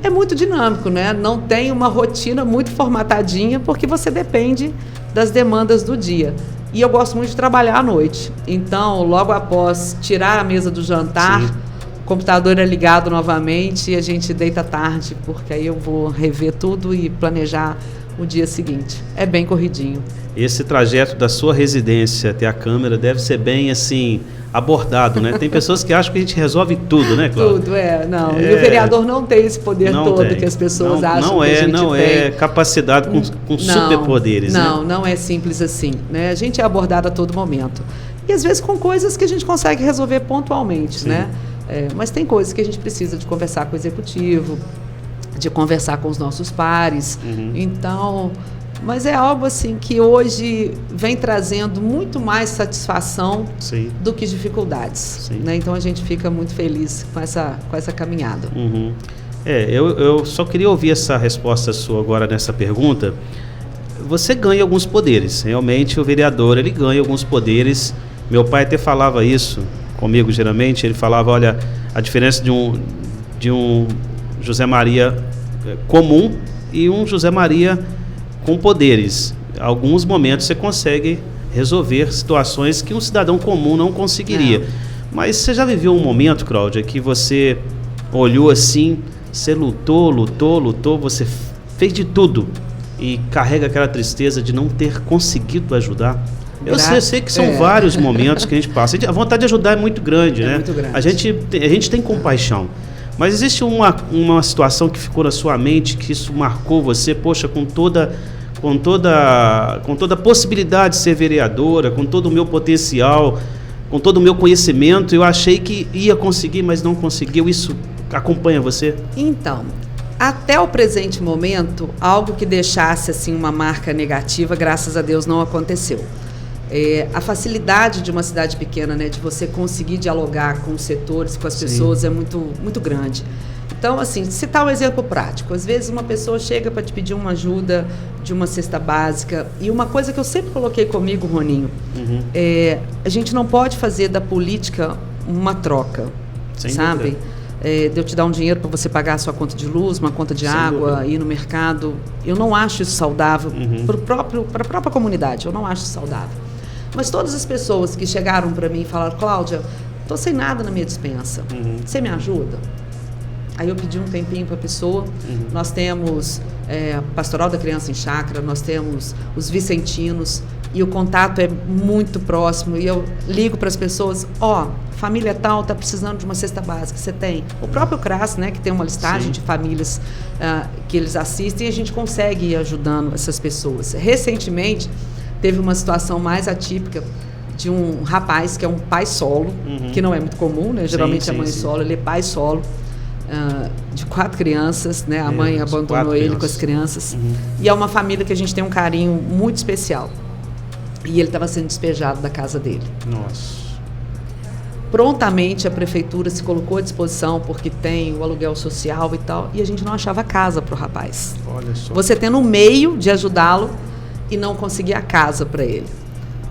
É muito dinâmico, né? Não tem uma rotina muito formatadinha, porque você depende das demandas do dia. E eu gosto muito de trabalhar à noite. Então, logo após tirar a mesa do jantar, o computador é ligado novamente e a gente deita tarde, porque aí eu vou rever tudo e planejar o dia seguinte. É bem corridinho. Esse trajeto da sua residência até a Câmara deve ser bem, assim, abordado, né? Tem pessoas que acham que a gente resolve tudo, né, Cláudia? Tudo, não. E o vereador não tem esse poder todo que as pessoas acham que a gente tem. Não é capacidade com superpoderes, né? Não é simples assim, né? A gente é abordado a todo momento. E, às vezes, com coisas que a gente consegue resolver pontualmente, né? Mas tem coisas que a gente precisa de conversar com o executivo, de conversar com os nossos pares. Então... Mas é algo assim que hoje vem trazendo muito mais satisfação do que dificuldades. Né? Então a gente fica muito feliz com essa caminhada. Eu só queria ouvir essa resposta sua agora nessa pergunta. Você ganha alguns poderes. Realmente o vereador ele ganha alguns poderes. Meu pai até falava isso comigo geralmente. Ele falava, olha, a diferença de um José Maria comum e um José Maria com poderes. Em alguns momentos você consegue resolver situações que um cidadão comum não conseguiria. Mas você já viveu um momento, Cláudia, que você olhou assim, você lutou, você fez de tudo e carrega aquela tristeza de não ter conseguido ajudar? Eu sei que são vários momentos que a gente passa. A vontade de ajudar é muito grande, né? Muito grande. A gente tem compaixão. Mas existe uma situação que ficou na sua mente, que isso marcou você, poxa, com toda a possibilidade de ser vereadora, com todo o meu potencial, com todo o meu conhecimento, eu achei que ia conseguir, mas não conseguiu. Isso acompanha você? Então, até o presente momento, algo que deixasse assim uma marca negativa, graças a Deus, não aconteceu. A facilidade de uma cidade pequena, né, de você conseguir dialogar com os setores, com as pessoas, é muito, muito grande. Então, assim, citar um exemplo prático. Às vezes uma pessoa chega para te pedir uma ajuda de uma cesta básica, e uma coisa que eu sempre coloquei comigo, Roninho, a gente não pode fazer da política uma troca, sabe? De eu te dar um dinheiro para você pagar a sua conta de luz, uma conta de água, ir no mercado. Eu não acho isso saudável para a própria comunidade, eu não acho isso saudável. Mas todas as pessoas que chegaram para mim e falaram: Cláudia, estou sem nada na minha despensa, você me ajuda? Aí eu pedi um tempinho para a pessoa. Nós temos Pastoral da Criança em Chácara, nós temos os Vicentinos, e o contato é muito próximo, e eu ligo para as pessoas: família tal está precisando de uma cesta básica, você tem? O próprio CRAS, né, que tem uma listagem de famílias que eles assistem, e a gente consegue ir ajudando essas pessoas. Recentemente, teve uma situação mais atípica de um rapaz que é um pai solo, que não é muito comum, né? Geralmente é mãe solo, ele é pai solo, de 4 crianças, né? A mãe abandonou ele com as crianças. E é uma família que a gente tem um carinho muito especial. E ele estava sendo despejado da casa dele. Nossa. Prontamente a prefeitura se colocou à disposição, porque tem o aluguel social e tal, e a gente não achava casa para o rapaz. Olha só. Você tendo um meio de ajudá-lo e não conseguir a casa para ele.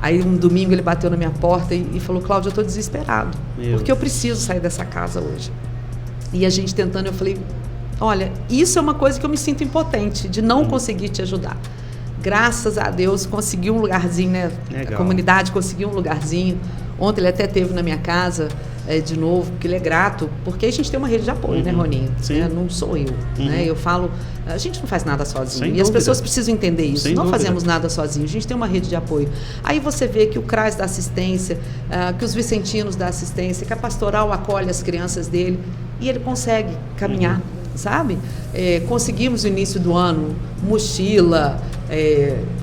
Aí um domingo ele bateu na minha porta e falou: Cláudia, eu estou desesperado, porque eu preciso sair dessa casa hoje. E a gente tentando, eu falei: olha, isso é uma coisa que eu me sinto impotente, de não conseguir te ajudar. Graças a Deus conseguiu um lugarzinho, né? Legal. A comunidade conseguiu um lugarzinho. Ontem ele até esteve na minha casa de novo, porque ele é grato, porque a gente tem uma rede de apoio, né, Roninho? Né? Não sou eu, né? Eu falo, a gente não faz nada sozinho. Sem e dúvida. as pessoas precisam entender isso. Sem não dúvida. fazemos nada sozinho, a gente tem uma rede de apoio. Aí você vê que o CRAS dá assistência, que os Vicentinos dá assistência, que a Pastoral acolhe as crianças dele, e ele consegue caminhar, sabe? Conseguimos no início do ano mochila,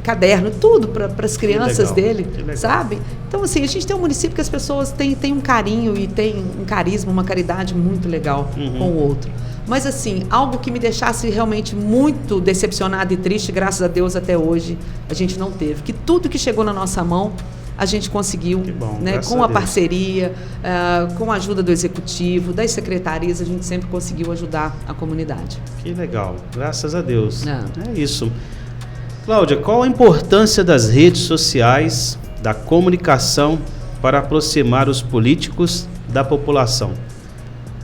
caderno, tudo para as crianças dele, sabe? Então, assim, a gente tem um município que as pessoas têm um carinho e têm um carisma, uma caridade muito legal com o outro. Mas, assim, algo que me deixasse realmente muito decepcionada e triste, graças a Deus, até hoje, a gente não teve. Que tudo que chegou na nossa mão, a gente conseguiu, né, com a parceria, com a ajuda do executivo, das secretarias, a gente sempre conseguiu ajudar a comunidade. Que legal, graças a Deus. É isso. Cláudia, qual a importância das redes sociais, da comunicação, para aproximar os políticos da população?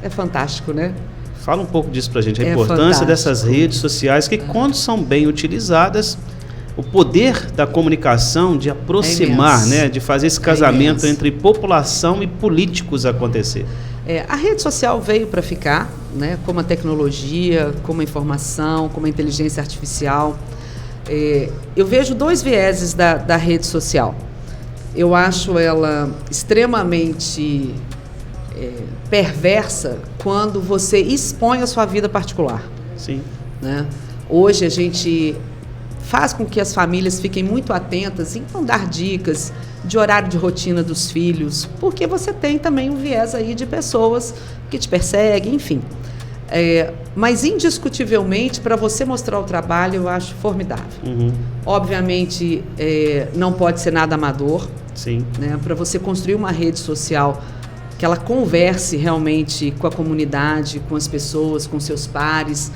É fantástico, né? Fala um pouco disso pra gente, a importância dessas redes sociais, que quando são bem utilizadas, o poder da comunicação de aproximar, né, de fazer esse casamento entre população e políticos acontecer. A rede social veio para ficar, né, como a tecnologia, como a informação, como a inteligência artificial. Eu vejo 2 vieses da rede social. Eu acho ela extremamente perversa quando você expõe a sua vida particular. Sim. Né? Hoje a gente faz com que as famílias fiquem muito atentas em não dar dicas de horário de rotina dos filhos, porque você tem também um viés aí de pessoas que te perseguem, enfim. Mas, indiscutivelmente, para você mostrar o trabalho, eu acho formidável. Obviamente, não pode ser nada amador. Sim. Né? Para você construir uma rede social que ela converse realmente com a comunidade, com as pessoas, com seus pares,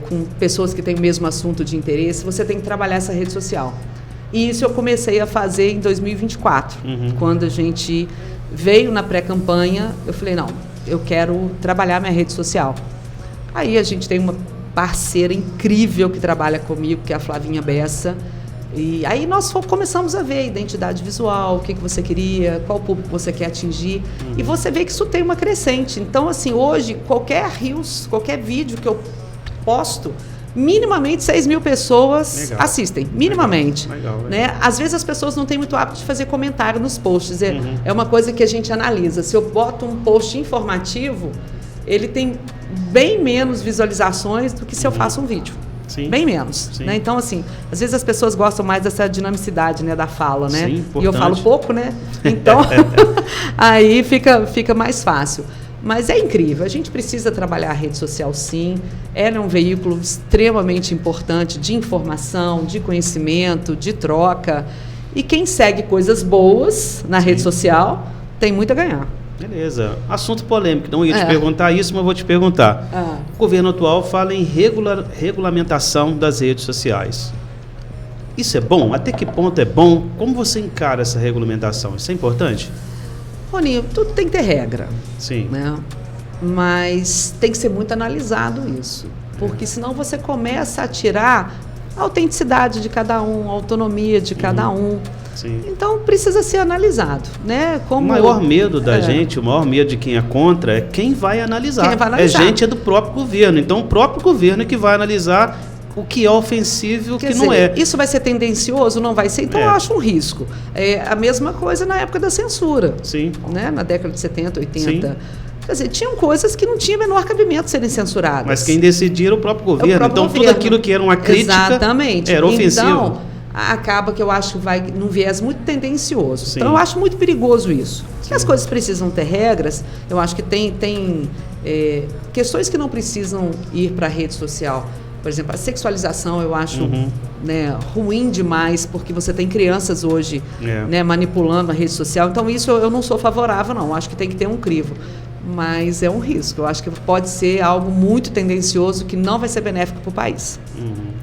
com pessoas que têm o mesmo assunto de interesse, você tem que trabalhar essa rede social. E isso eu comecei a fazer em 2024, quando a gente veio na pré-campanha, eu falei, não, eu quero trabalhar minha rede social. Aí a gente tem uma parceira incrível que trabalha comigo, que é a Flavinha Bessa, E aí nós começamos a ver a identidade visual, o que você queria, qual público você quer atingir. E você vê que isso tem uma crescente. Então, assim, hoje, qualquer Reels, qualquer vídeo que eu posto, minimamente 6 mil pessoas assistem, minimamente. Legal. Né? Às vezes as pessoas não têm muito hábito de fazer comentário nos posts. É uma coisa que a gente analisa. Se eu boto um post informativo, ele tem bem menos visualizações do que se eu faço um vídeo. Sim. Bem menos. Né? Então, assim, às vezes as pessoas gostam mais dessa dinamicidade, né, da fala, né? Sim, e eu falo pouco, né? Então, aí fica mais fácil. Mas é incrível, a gente precisa trabalhar a rede social, sim. Ela é um veículo extremamente importante de informação, de conhecimento, de troca. E quem segue coisas boas na rede social tem muito a ganhar. Beleza. Assunto polêmico. Não ia te perguntar isso, mas vou te perguntar. O governo atual fala em regulamentação das redes sociais. Isso é bom? Até que ponto é bom? Como você encara essa regulamentação? Isso é importante? Roninho, tudo tem que ter regra. Sim. Né? Mas tem que ser muito analisado isso. Porque senão você começa a tirar a autenticidade de cada um, a autonomia de cada um. Sim. Então precisa ser analisado, né? Como o maior medo da gente, o maior medo de quem é contra é quem vai analisar. Quem vai analisar. É do próprio governo. Então o próprio governo é que vai analisar o que é ofensivo e o que não é. Isso vai ser tendencioso? Não vai ser? Então eu acho um risco. É a mesma coisa na época da censura. Sim. Né? Na década de 70, 80. Sim. Quer dizer, tinham coisas que não tinha menor cabimento serem censuradas. Mas quem decidia era o próprio governo. Tudo aquilo que era uma crítica era ofensivo. Então, acaba que eu acho que vai num viés muito tendencioso. Sim. Então, eu acho muito perigoso isso. Se as coisas precisam ter regras, eu acho que tem questões que não precisam ir para a rede social. Por exemplo, a sexualização eu acho ruim demais, porque você tem crianças hoje manipulando a rede social. Então, isso eu não sou favorável, não. Eu acho que tem que ter um crivo. Mas é um risco. Eu acho que pode ser algo muito tendencioso que não vai ser benéfico para o país.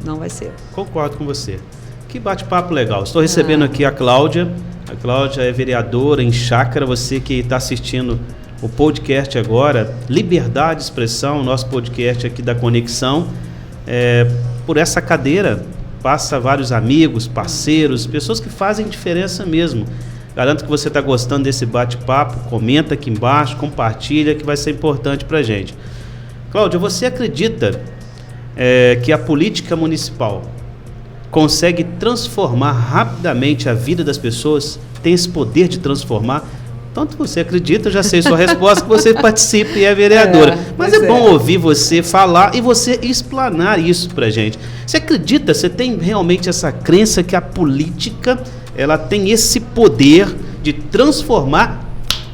Não vai ser. Concordo com você. Que bate-papo legal. Estou recebendo aqui a Cláudia. A Cláudia é vereadora em Chácara. Você que está assistindo o podcast agora, Liberdade de Expressão, nosso podcast aqui da Conexão. Por essa cadeira passa vários amigos, parceiros, pessoas que fazem diferença mesmo. Garanto que você está gostando desse bate-papo. Comenta aqui embaixo, compartilha, que vai ser importante para a gente. Cláudia, você acredita que a política municipal consegue transformar rapidamente a vida das pessoas? Tem esse poder de transformar? Tanto você acredita, eu já sei sua resposta, que você participa e é vereadora. Mas é bom ouvir você falar e você explanar isso para a gente. Você acredita, você tem realmente essa crença que a política ela tem esse poder de transformar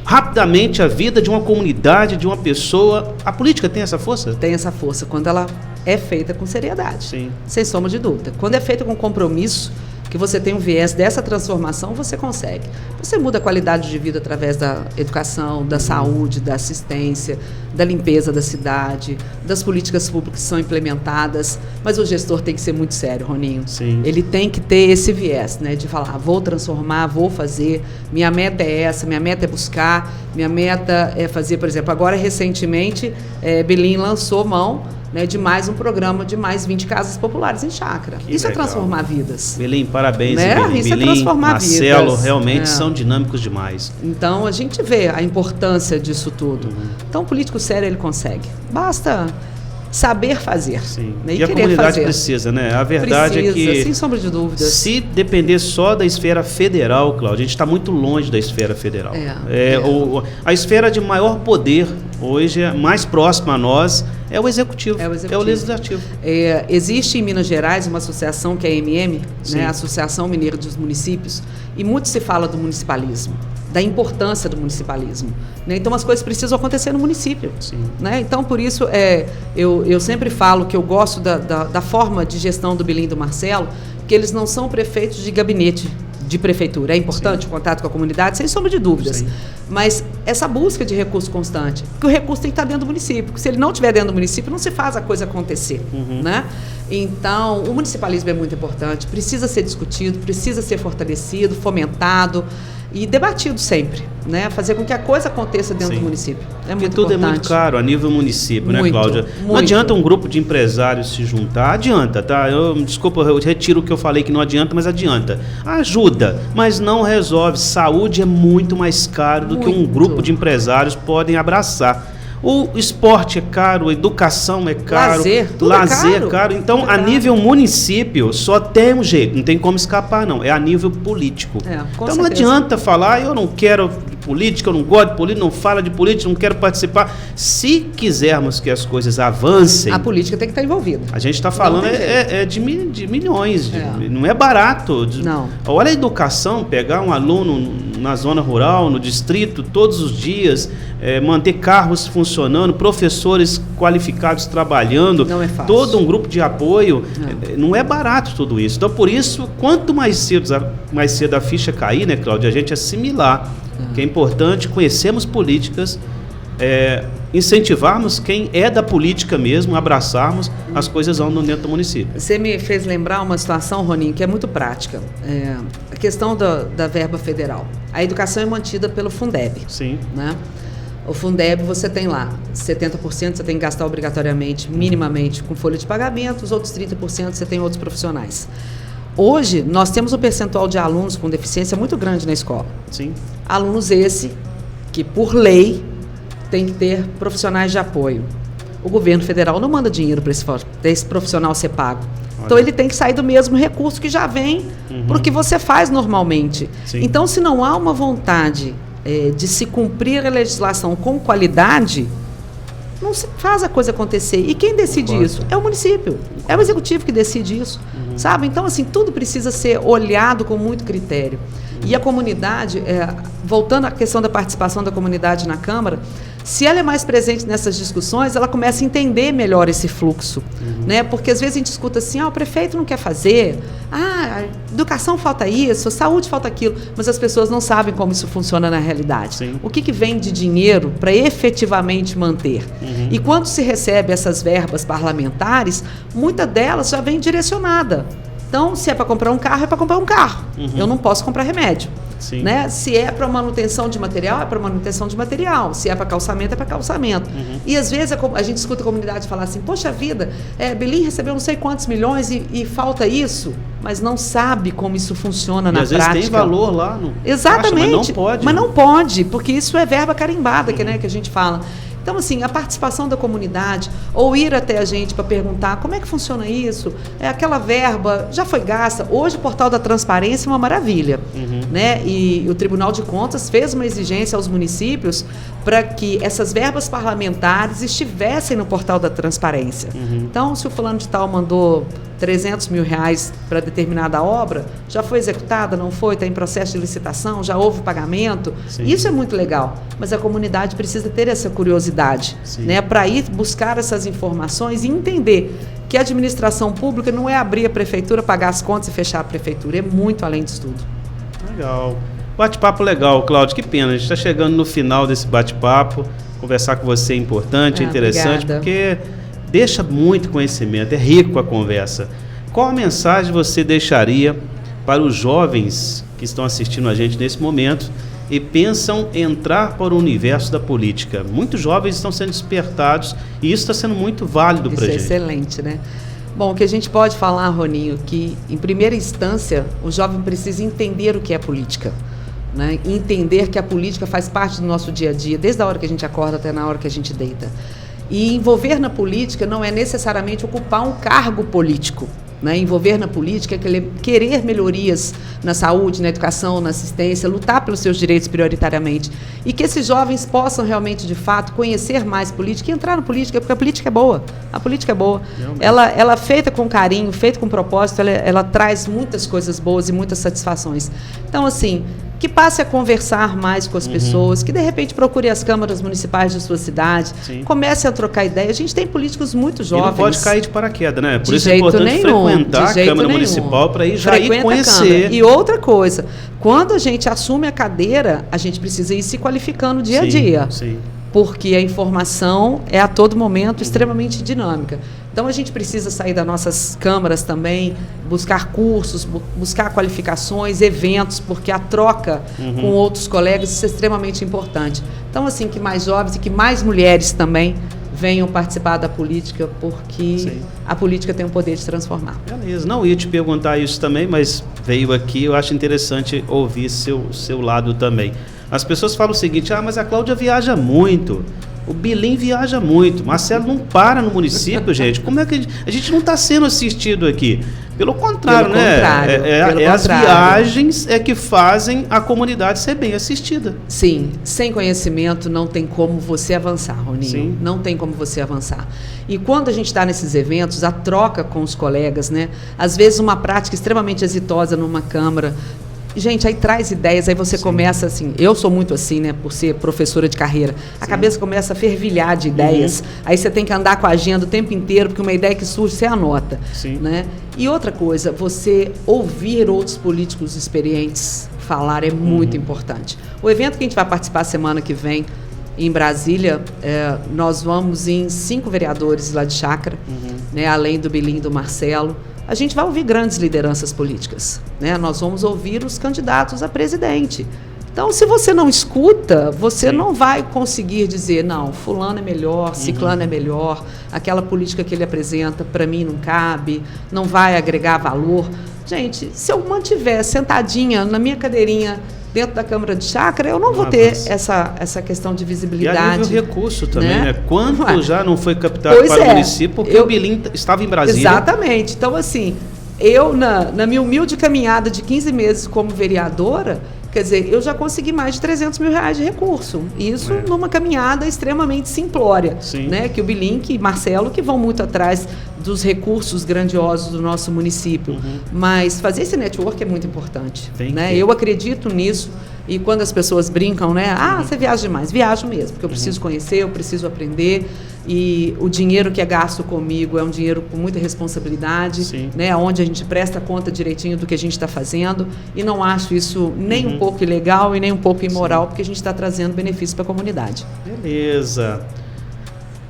rapidamente a vida de uma comunidade, de uma pessoa? A política tem essa força? Tem essa força, quando ela é feita com seriedade. Sim. Sem sombra de dúvida. Quando é feita com compromisso, que você tem um viés dessa transformação, você consegue. Você muda a qualidade de vida através da educação, da saúde, da assistência, da limpeza da cidade, das políticas públicas que são implementadas, mas o gestor tem que ser muito sério, Roninho. Sim. Ele tem que ter esse viés, né, de falar, vou transformar, vou fazer, minha meta é essa, minha meta é buscar, minha meta é fazer, por exemplo, agora recentemente, Belém lançou mão de mais um programa de mais 20 casas populares em Chácara. Isso legal. É transformar vidas. Belém, parabéns. Belém. Isso é transformar Marcelo, vidas. realmente são dinâmicos demais. Então, a gente vê a importância disso tudo. Então, o político sério, ele consegue. Basta saber fazer. Sim. Né? E a comunidade precisa, né? A verdade é que, sem sombra de dúvidas, se depender só da esfera federal, Cláudia, a gente está muito longe da esfera federal. A esfera de maior poder hoje, mais próxima a nós, é o executivo, é o legislativo. Existe em Minas Gerais uma associação que é a MM, né, a Associação Mineira dos Municípios, e muito se fala do municipalismo, da importância do municipalismo. Né? Então, as coisas precisam acontecer no município. Né? Então, por isso, eu sempre falo que eu gosto da forma de gestão do Belém e do Marcelo, que eles não são prefeitos de gabinete de prefeitura. É importante o contato com a comunidade, sem sombra de dúvidas. Sim. Mas essa busca de recurso constante, porque o recurso tem que estar dentro do município, porque se ele não estiver dentro do município, não se faz a coisa acontecer. Né? Então, o municipalismo é muito importante, precisa ser discutido, precisa ser fortalecido, fomentado. e debatido sempre, né? Fazer com que a coisa aconteça dentro do município. É muito tudo importante. É muito caro a nível município, né, Cláudia? Muito. Não adianta um grupo de empresários se juntar, adianta, tá? Desculpa, eu retiro o que eu falei que não adianta, mas adianta. Ajuda, mas não resolve. Saúde é muito mais caro do que um grupo de empresários podem abraçar. O esporte é caro, a educação é caro, lazer é caro. Então, a nível município, só tem um jeito, não tem como escapar, não. É a nível político. Então, não adianta falar, eu não quero de política, eu não gosto de política, não fala de política, não quero participar. Se quisermos que as coisas avancem... A política tem que estar envolvida. A gente está falando de milhões, não é barato. Não. Olha a educação, pegar um aluno na zona rural, no distrito, todos os dias, manter carros funcionando, professores qualificados trabalhando, não é fácil. Todo um grupo de apoio, não é barato tudo isso. Então, por isso, quanto mais cedo a ficha cair, né, Cláudia, a gente assimilar, que é importante conhecermos políticas, incentivarmos quem é da política mesmo, abraçarmos, as coisas andam dentro do município. Você me fez lembrar uma situação, Roninho, que é muito prática. A questão da verba federal. A educação é mantida pelo Fundeb. Sim. Né? O Fundeb, você tem lá 70% você tem que gastar obrigatoriamente, minimamente, com folha de pagamento, os outros 30% você tem outros profissionais. Hoje, nós temos um percentual de alunos com deficiência muito grande na escola. Sim. Alunos que, por lei, tem que ter profissionais de apoio. O governo federal não manda dinheiro para esse profissional ser pago. Olha. Então, ele tem que sair do mesmo recurso que já vem para o que você faz normalmente. Sim. Então, se não há uma vontade de se cumprir a legislação com qualidade, não se faz a coisa acontecer. E quem decide isso? É o município. É o executivo que decide isso. Sabe? Então, assim, tudo precisa ser olhado com muito critério. E a comunidade, voltando à questão da participação da comunidade na Câmara, se ela é mais presente nessas discussões, ela começa a entender melhor esse fluxo. Né? Porque às vezes a gente escuta assim, o prefeito não quer fazer, a educação falta isso, a saúde falta aquilo, mas as pessoas não sabem como isso funciona na realidade. Sim. O que vem de dinheiro para efetivamente manter? E quando se recebe essas verbas parlamentares, muita delas já vem direcionada. Então, se é para comprar um carro, é para comprar um carro. Eu não posso comprar remédio. Né? Se é para manutenção de material, é para manutenção de material. Se é para calçamento, é para calçamento. E às vezes a gente escuta a comunidade falar assim, poxa vida, Belém recebeu não sei quantos milhões e falta isso, mas não sabe como isso funciona na prática. Às vezes tem valor lá no Exatamente, caixa, mas não pode. Mas não pode, porque isso é verba carimbada, que a gente fala. Então, assim, a participação da comunidade, ou ir até a gente para perguntar como é que funciona isso, aquela verba já foi gasta. Hoje o portal da transparência é uma maravilha, né? E o Tribunal de Contas fez uma exigência aos municípios para que essas verbas parlamentares estivessem no portal da transparência. Então, se o fulano de tal mandou 300 mil reais para determinada obra, já foi executada, não foi, está em processo de licitação, já houve pagamento. Sim. Isso é muito legal, mas a comunidade precisa ter essa curiosidade, né, para ir buscar essas informações e entender que a administração pública não é abrir a prefeitura, pagar as contas e fechar a prefeitura, é muito além disso tudo. Legal. Bate-papo legal, Cláudia, que pena, a gente está chegando no final desse bate-papo, conversar com você é importante, é interessante, obrigada. Porque deixa muito conhecimento, é rico a conversa. Qual a mensagem você deixaria para os jovens que estão assistindo a gente nesse momento e pensam em entrar para o universo da política? Muitos jovens estão sendo despertados e isso está sendo muito válido para a gente. Isso é excelente, né? Bom, o que a gente pode falar, Roninho, que em primeira instância o jovem precisa entender o que é política. Né? Entender que a política faz parte do nosso dia a dia, desde a hora que a gente acorda até na hora que a gente deita. E envolver na política não é necessariamente ocupar um cargo político. Né? Envolver na política é querer melhorias na saúde, na educação, na assistência, lutar pelos seus direitos prioritariamente. E que esses jovens possam realmente, de fato, conhecer mais política e entrar na política, porque a política é boa. A política é boa. Ela feita com carinho, feita com propósito, ela traz muitas coisas boas e muitas satisfações. Então, assim, que passe a conversar mais com as pessoas, que de repente procure as câmaras municipais de sua cidade, comece a trocar ideia. A gente tem políticos muito jovens. E não pode cair de paraquedas, né? Por isso é importante frequentar a Câmara Municipal para ir já ir conhecer. E outra coisa, quando a gente assume a cadeira, a gente precisa ir se qualificando dia a dia. Sim. Porque a informação é a todo momento extremamente dinâmica. Então, a gente precisa sair das nossas câmaras também, buscar cursos, buscar qualificações, eventos, porque a troca com outros colegas, isso é extremamente importante. Então, assim, que mais jovens e que mais mulheres também venham participar da política, porque a política tem o poder de transformar. Beleza, não ia te perguntar isso também, mas veio aqui, eu acho interessante ouvir seu lado também. As pessoas falam o seguinte, mas a Cláudia viaja muito, o Bilim viaja muito, Marcelo não para no município, gente. Como é que a gente não está sendo assistido aqui? Pelo contrário, as viagens é que fazem a comunidade ser bem assistida. Sim, sem conhecimento não tem como você avançar, Roninho. Sim. Não tem como você avançar. E quando a gente está nesses eventos, a troca com os colegas, né? Às vezes uma prática extremamente exitosa numa Câmara, gente, aí traz ideias, aí você começa assim, eu sou muito assim, né, por ser professora de carreira, a cabeça começa a fervilhar de ideias, aí você tem que andar com a agenda o tempo inteiro, porque uma ideia que surge, você anota, né? E outra coisa, você ouvir outros políticos experientes falar é muito importante. O evento que a gente vai participar semana que vem, em Brasília, nós vamos em 5 vereadores lá de Chácara, né, além do Bilim e do Marcelo. A gente vai ouvir grandes lideranças políticas, né? Nós vamos ouvir os candidatos a presidente. Então, se você não escuta, você não vai conseguir dizer, não, fulano é melhor, ciclano é melhor, aquela política que ele apresenta, para mim não cabe, não vai agregar valor. Gente, se eu mantiver sentadinha na minha cadeirinha dentro da Câmara de Chácara, eu não vou ter essa questão de visibilidade. E a nível recurso também, né? Quanto já não foi captado para o município, porque o Bilim estava em Brasília. Exatamente. Então, assim, eu, na minha humilde caminhada de 15 meses como vereadora, quer dizer, eu já consegui mais de R$300 mil de recurso. Isso numa caminhada extremamente simplória, né? Que o Bilim e Marcelo que vão muito atrás dos recursos grandiosos do nosso município. Mas fazer esse network é muito importante, né? Eu acredito nisso. E quando as pessoas brincam, né? Você viaja demais. Viajo mesmo, porque eu preciso conhecer, eu preciso aprender. E o dinheiro que é gasto comigo é um dinheiro com muita responsabilidade, né? Onde a gente presta conta direitinho do que a gente está fazendo. E não acho isso nem um pouco ilegal e nem um pouco imoral, porque a gente está trazendo benefício para a comunidade. Beleza.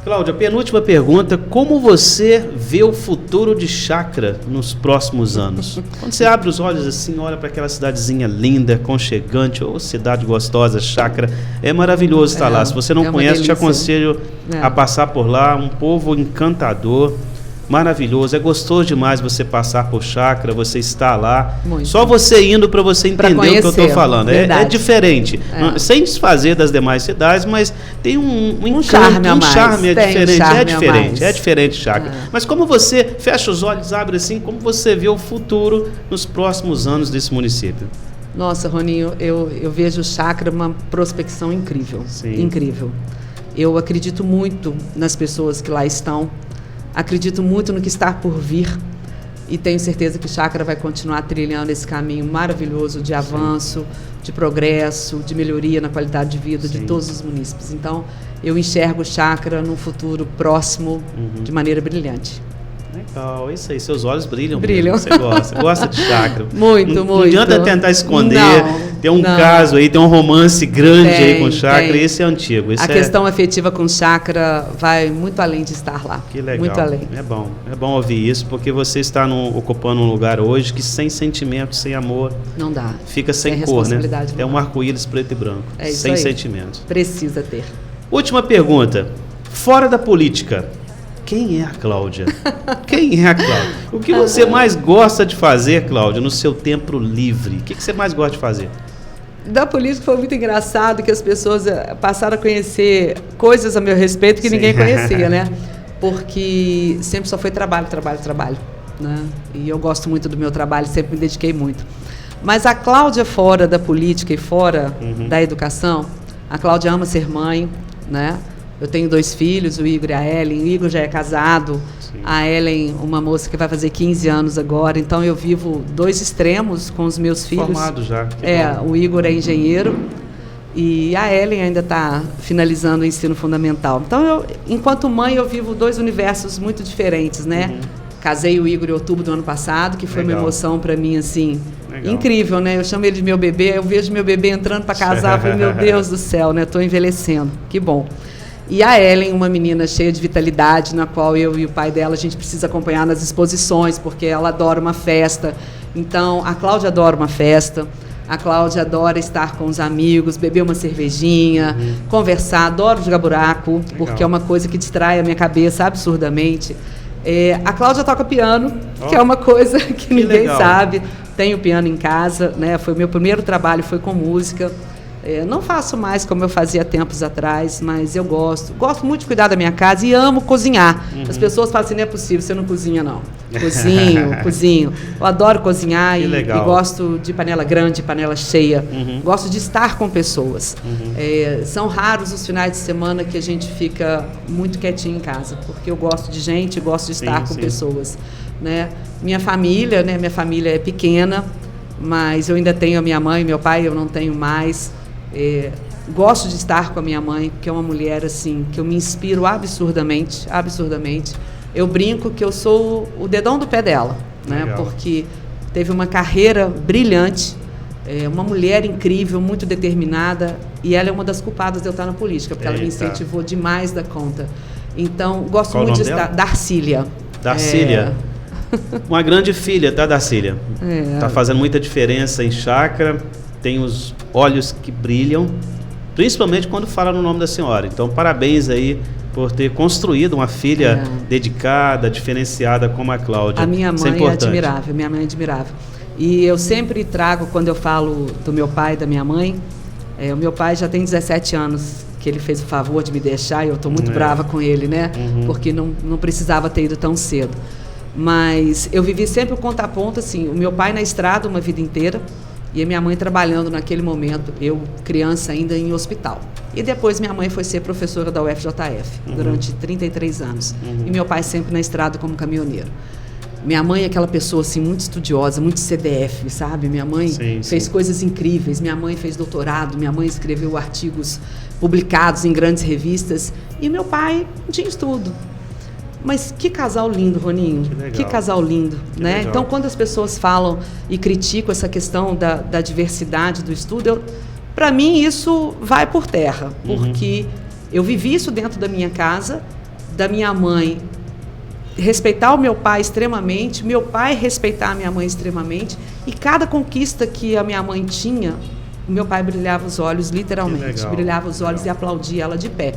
Cláudia, penúltima pergunta, como você vê o futuro de Chácara nos próximos anos? Quando você abre os olhos assim, olha para aquela cidadezinha linda, aconchegante, cidade gostosa, Chácara, é maravilhoso estar lá. Se você não conhece, te aconselho a passar por lá, um povo encantador, maravilhoso, é gostoso demais você passar por Chácara, você estar lá, só você indo para você entender o que eu estou falando, é diferente, sem desfazer das demais cidades, mas tem um charme a mais, charme é diferente Chácara, mas como você fecha os olhos, abre assim, como você vê o futuro nos próximos anos desse município? Nossa, Roninho, eu vejo Chácara uma prospecção incrível, incrível. Eu acredito muito nas pessoas que lá estão, acredito muito no que está por vir e tenho certeza que Chácara vai continuar trilhando esse caminho maravilhoso de avanço, de progresso, de melhoria na qualidade de vida de todos os munícipes. Então, eu enxergo Chácara num futuro próximo de maneira brilhante. Legal, isso aí, seus olhos brilham. Você gosta de Chácara. Muito. Não adianta tentar esconder, tem um caso aí, tem um romance grande aí com Chácara, esse é antigo. A questão afetiva com Chácara vai muito além de estar lá. Que legal. Muito além. É bom ouvir isso, porque você está ocupando um lugar hoje que sem sentimento, sem amor, não dá. Fica sem cor, né? É um arco-íris preto e branco, sem sentimento. Precisa ter. Última pergunta, fora da política, quem é a Cláudia? Quem é a Cláudia? O que você mais gosta de fazer, Cláudia, no seu tempo livre? O que você mais gosta de fazer? Da política foi muito engraçado que as pessoas passaram a conhecer coisas a meu respeito que ninguém conhecia, né? Porque sempre só foi trabalho, né? E eu gosto muito do meu trabalho, sempre me dediquei muito. Mas a Cláudia fora da política e fora da educação, a Cláudia ama ser mãe, né? Eu tenho 2 filhos, o Igor e a Ellen. O Igor já é casado, a Ellen, uma moça que vai fazer 15 anos agora. Então, eu vivo 2 extremos com os meus filhos. Formado já. O Igor é engenheiro e a Ellen ainda está finalizando o ensino fundamental. Então, enquanto mãe, eu vivo 2 universos muito diferentes, né? Casei o Igor em outubro do ano passado, que foi uma emoção para mim, assim, incrível, né? Eu chamo ele de meu bebê, eu vejo meu bebê entrando para casar, eu falei, meu Deus do céu, né? Estou envelhecendo, que bom. E a Ellen, uma menina cheia de vitalidade, na qual eu e o pai dela, a gente precisa acompanhar nas exposições, porque ela adora uma festa. Então, a Cláudia adora uma festa, a Cláudia adora estar com os amigos, beber uma cervejinha, conversar, adoro jogar buraco, porque é uma coisa que distrai a minha cabeça absurdamente. A Cláudia toca piano, que é uma coisa que ninguém sabe. Tenho piano em casa, né? Foi o meu primeiro trabalho, foi com música. Não faço mais como eu fazia tempos atrás, mas eu gosto. Gosto muito de cuidar da minha casa e amo cozinhar. As pessoas falam assim, não é possível, você não cozinha, não. Cozinho. Eu adoro cozinhar e gosto de panela grande, panela cheia. Gosto de estar com pessoas. São raros os finais de semana que a gente fica muito quietinho em casa, porque eu gosto de gente, gosto de estar com pessoas. Né? Minha família é pequena, mas eu ainda tenho a minha mãe, meu pai eu não tenho mais. Gosto de estar com a minha mãe, que é uma mulher assim que eu me inspiro absurdamente. Eu brinco que eu sou o dedão do pé dela, né? Porque teve uma carreira brilhante, uma mulher incrível, muito determinada, e ela é uma das culpadas de eu estar na política, porque ela me incentivou demais da conta. Então, gosto muito de estar... Darcília. Uma grande filha da Darcília. Está fazendo muita diferença em Chácara. Tem os olhos que brilham, principalmente quando fala no nome da senhora. Então, parabéns aí por ter construído uma filha dedicada, diferenciada como a Cláudia. A minha mãe é admirável, minha mãe é admirável. E eu sempre trago, quando eu falo do meu pai e da minha mãe, o meu pai já tem 17 anos que ele fez o favor de me deixar, e eu estou muito brava com ele, né? Porque não precisava ter ido tão cedo. Mas eu vivi sempre o ponta a ponta, assim, o meu pai na estrada uma vida inteira, e a minha mãe trabalhando naquele momento, eu criança ainda em hospital. E depois minha mãe foi ser professora da UFJF durante 33 anos. E meu pai sempre na estrada como caminhoneiro. Minha mãe é aquela pessoa assim, muito estudiosa, muito CDF, sabe? Minha mãe fez coisas incríveis, minha mãe fez doutorado, minha mãe escreveu artigos publicados em grandes revistas. E meu pai tinha estudo. Mas que casal lindo, Roninho. Que casal lindo, né? Então, quando as pessoas falam e criticam essa questão da diversidade do estudo, para mim isso vai por terra, porque eu vivi isso dentro da minha casa, da minha mãe respeitar o meu pai extremamente, meu pai respeitar a minha mãe extremamente, e cada conquista que a minha mãe tinha, o meu pai brilhava os olhos, literalmente, brilhava os olhos e aplaudia ela de pé.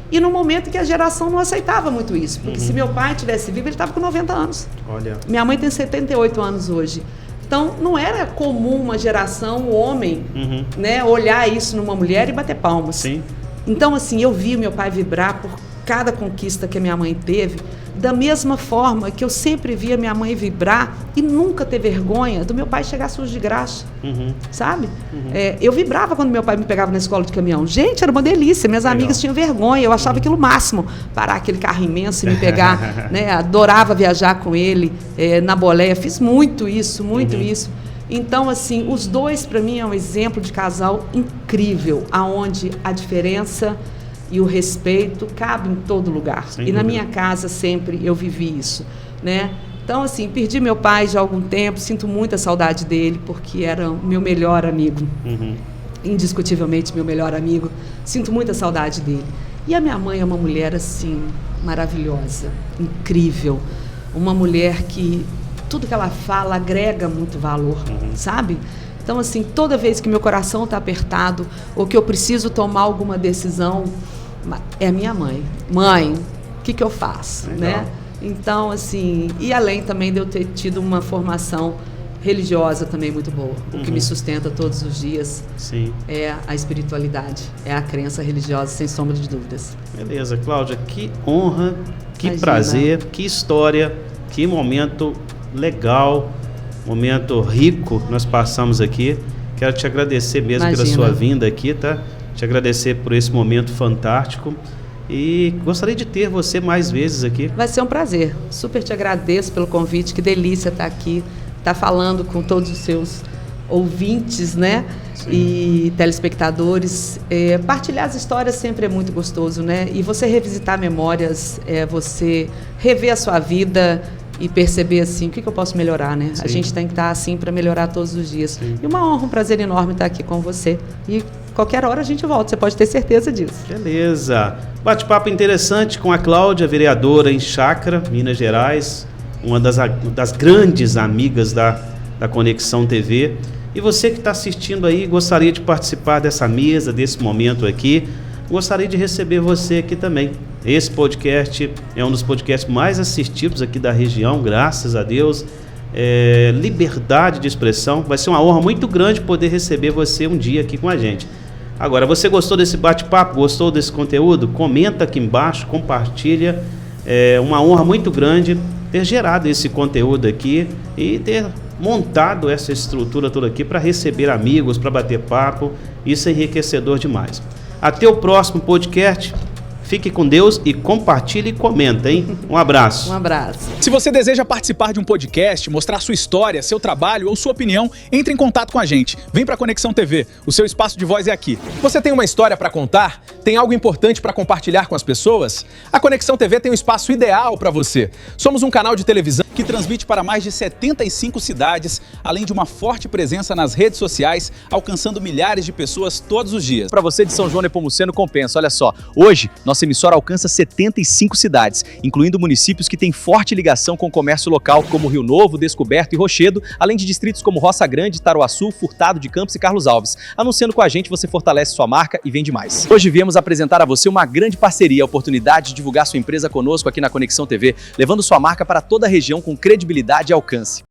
E no momento em que a geração não aceitava muito isso, porque se meu pai tivesse vivo, ele estava com 90 anos. Minha mãe tem 78 anos hoje. Então, não era comum uma geração, um homem, né, olhar isso numa mulher e bater palmas. Então, assim, eu vi meu pai vibrar por cada conquista que a minha mãe teve, da mesma forma que eu sempre via minha mãe vibrar e nunca ter vergonha do meu pai chegar sujo de graxa, sabe? Eu vibrava quando meu pai me pegava na escola de caminhão. Gente, era uma delícia, minhas amigas tinham vergonha, eu achava aquilo o máximo, parar aquele carro imenso e me pegar, né? Adorava viajar com ele na boleia, fiz muito isso. Então, assim, os dois, para mim, é um exemplo de casal incrível, aonde a diferença e o respeito cabe em todo lugar. E na minha casa sempre eu vivi isso, né? Então, assim, perdi meu pai já há algum tempo, sinto muita saudade dele, porque era o meu melhor amigo, indiscutivelmente meu melhor amigo, sinto muita saudade dele. E a minha mãe é uma mulher, assim, maravilhosa, incrível, uma mulher que tudo que ela fala agrega muito valor, sabe? Então, assim, toda vez que meu coração está apertado ou que eu preciso tomar alguma decisão, é a minha mãe. Mãe, o que eu faço? Né? Então, assim, e além também de eu ter tido uma formação religiosa também muito boa. O que me sustenta todos os dias é a espiritualidade, é a crença religiosa, sem sombra de dúvidas. Beleza, Cláudia, que honra, que prazer, que história, que momento legal, momento rico que nós passamos aqui. Quero te agradecer mesmo pela sua vinda aqui, tá? Te agradecer por esse momento fantástico e gostaria de ter você mais vezes aqui. Vai ser um prazer. Super te agradeço pelo convite, que delícia estar aqui, estar falando com todos os seus ouvintes, né? E telespectadores. Partilhar as histórias sempre é muito gostoso, né? E você revisitar memórias, você rever a sua vida, e perceber assim, o que eu posso melhorar, né? Sim. A gente tem que estar assim para melhorar todos os dias. Sim. E uma honra, um prazer enorme estar aqui com você. E qualquer hora a gente volta, você pode ter certeza disso. Beleza. Bate-papo interessante com a Cláudia, vereadora em Chácara, Minas Gerais, uma das grandes amigas da Conexão TV. E você que está assistindo aí, gostaria de participar dessa mesa, desse momento aqui, gostaria de receber você aqui também. Esse podcast é um dos podcasts mais assistidos aqui da região, graças a Deus. Liberdade de expressão. Vai ser uma honra muito grande poder receber você um dia aqui com a gente. Agora, você gostou desse bate-papo? Gostou desse conteúdo? Comenta aqui embaixo, compartilha. É uma honra muito grande ter gerado esse conteúdo aqui e ter montado essa estrutura toda aqui para receber amigos, para bater papo. Isso é enriquecedor demais. Até o próximo podcast. Fique com Deus e compartilhe e comenta, hein? Um abraço. Um abraço. Se você deseja participar de um podcast, mostrar sua história, seu trabalho ou sua opinião, entre em contato com a gente. Vem para Conexão TV, o seu espaço de voz é aqui. Você tem uma história para contar? Tem algo importante para compartilhar com as pessoas? A Conexão TV tem um espaço ideal para você. Somos um canal de televisão que transmite para mais de 75 cidades, além de uma forte presença nas redes sociais, alcançando milhares de pessoas todos os dias. Para você de São João Nepomuceno compensa, olha só, hoje nossa emissora alcança 75 cidades, incluindo municípios que têm forte ligação com o comércio local, como Rio Novo, Descoberto e Rochedo, além de distritos como Roça Grande, Taruaçu, Furtado de Campos e Carlos Alves. Anunciando com a gente, você fortalece sua marca e vende mais. Hoje viemos apresentar a você uma grande parceria, a oportunidade de divulgar sua empresa conosco aqui na Conexão TV, levando sua marca para toda a região com credibilidade e alcance.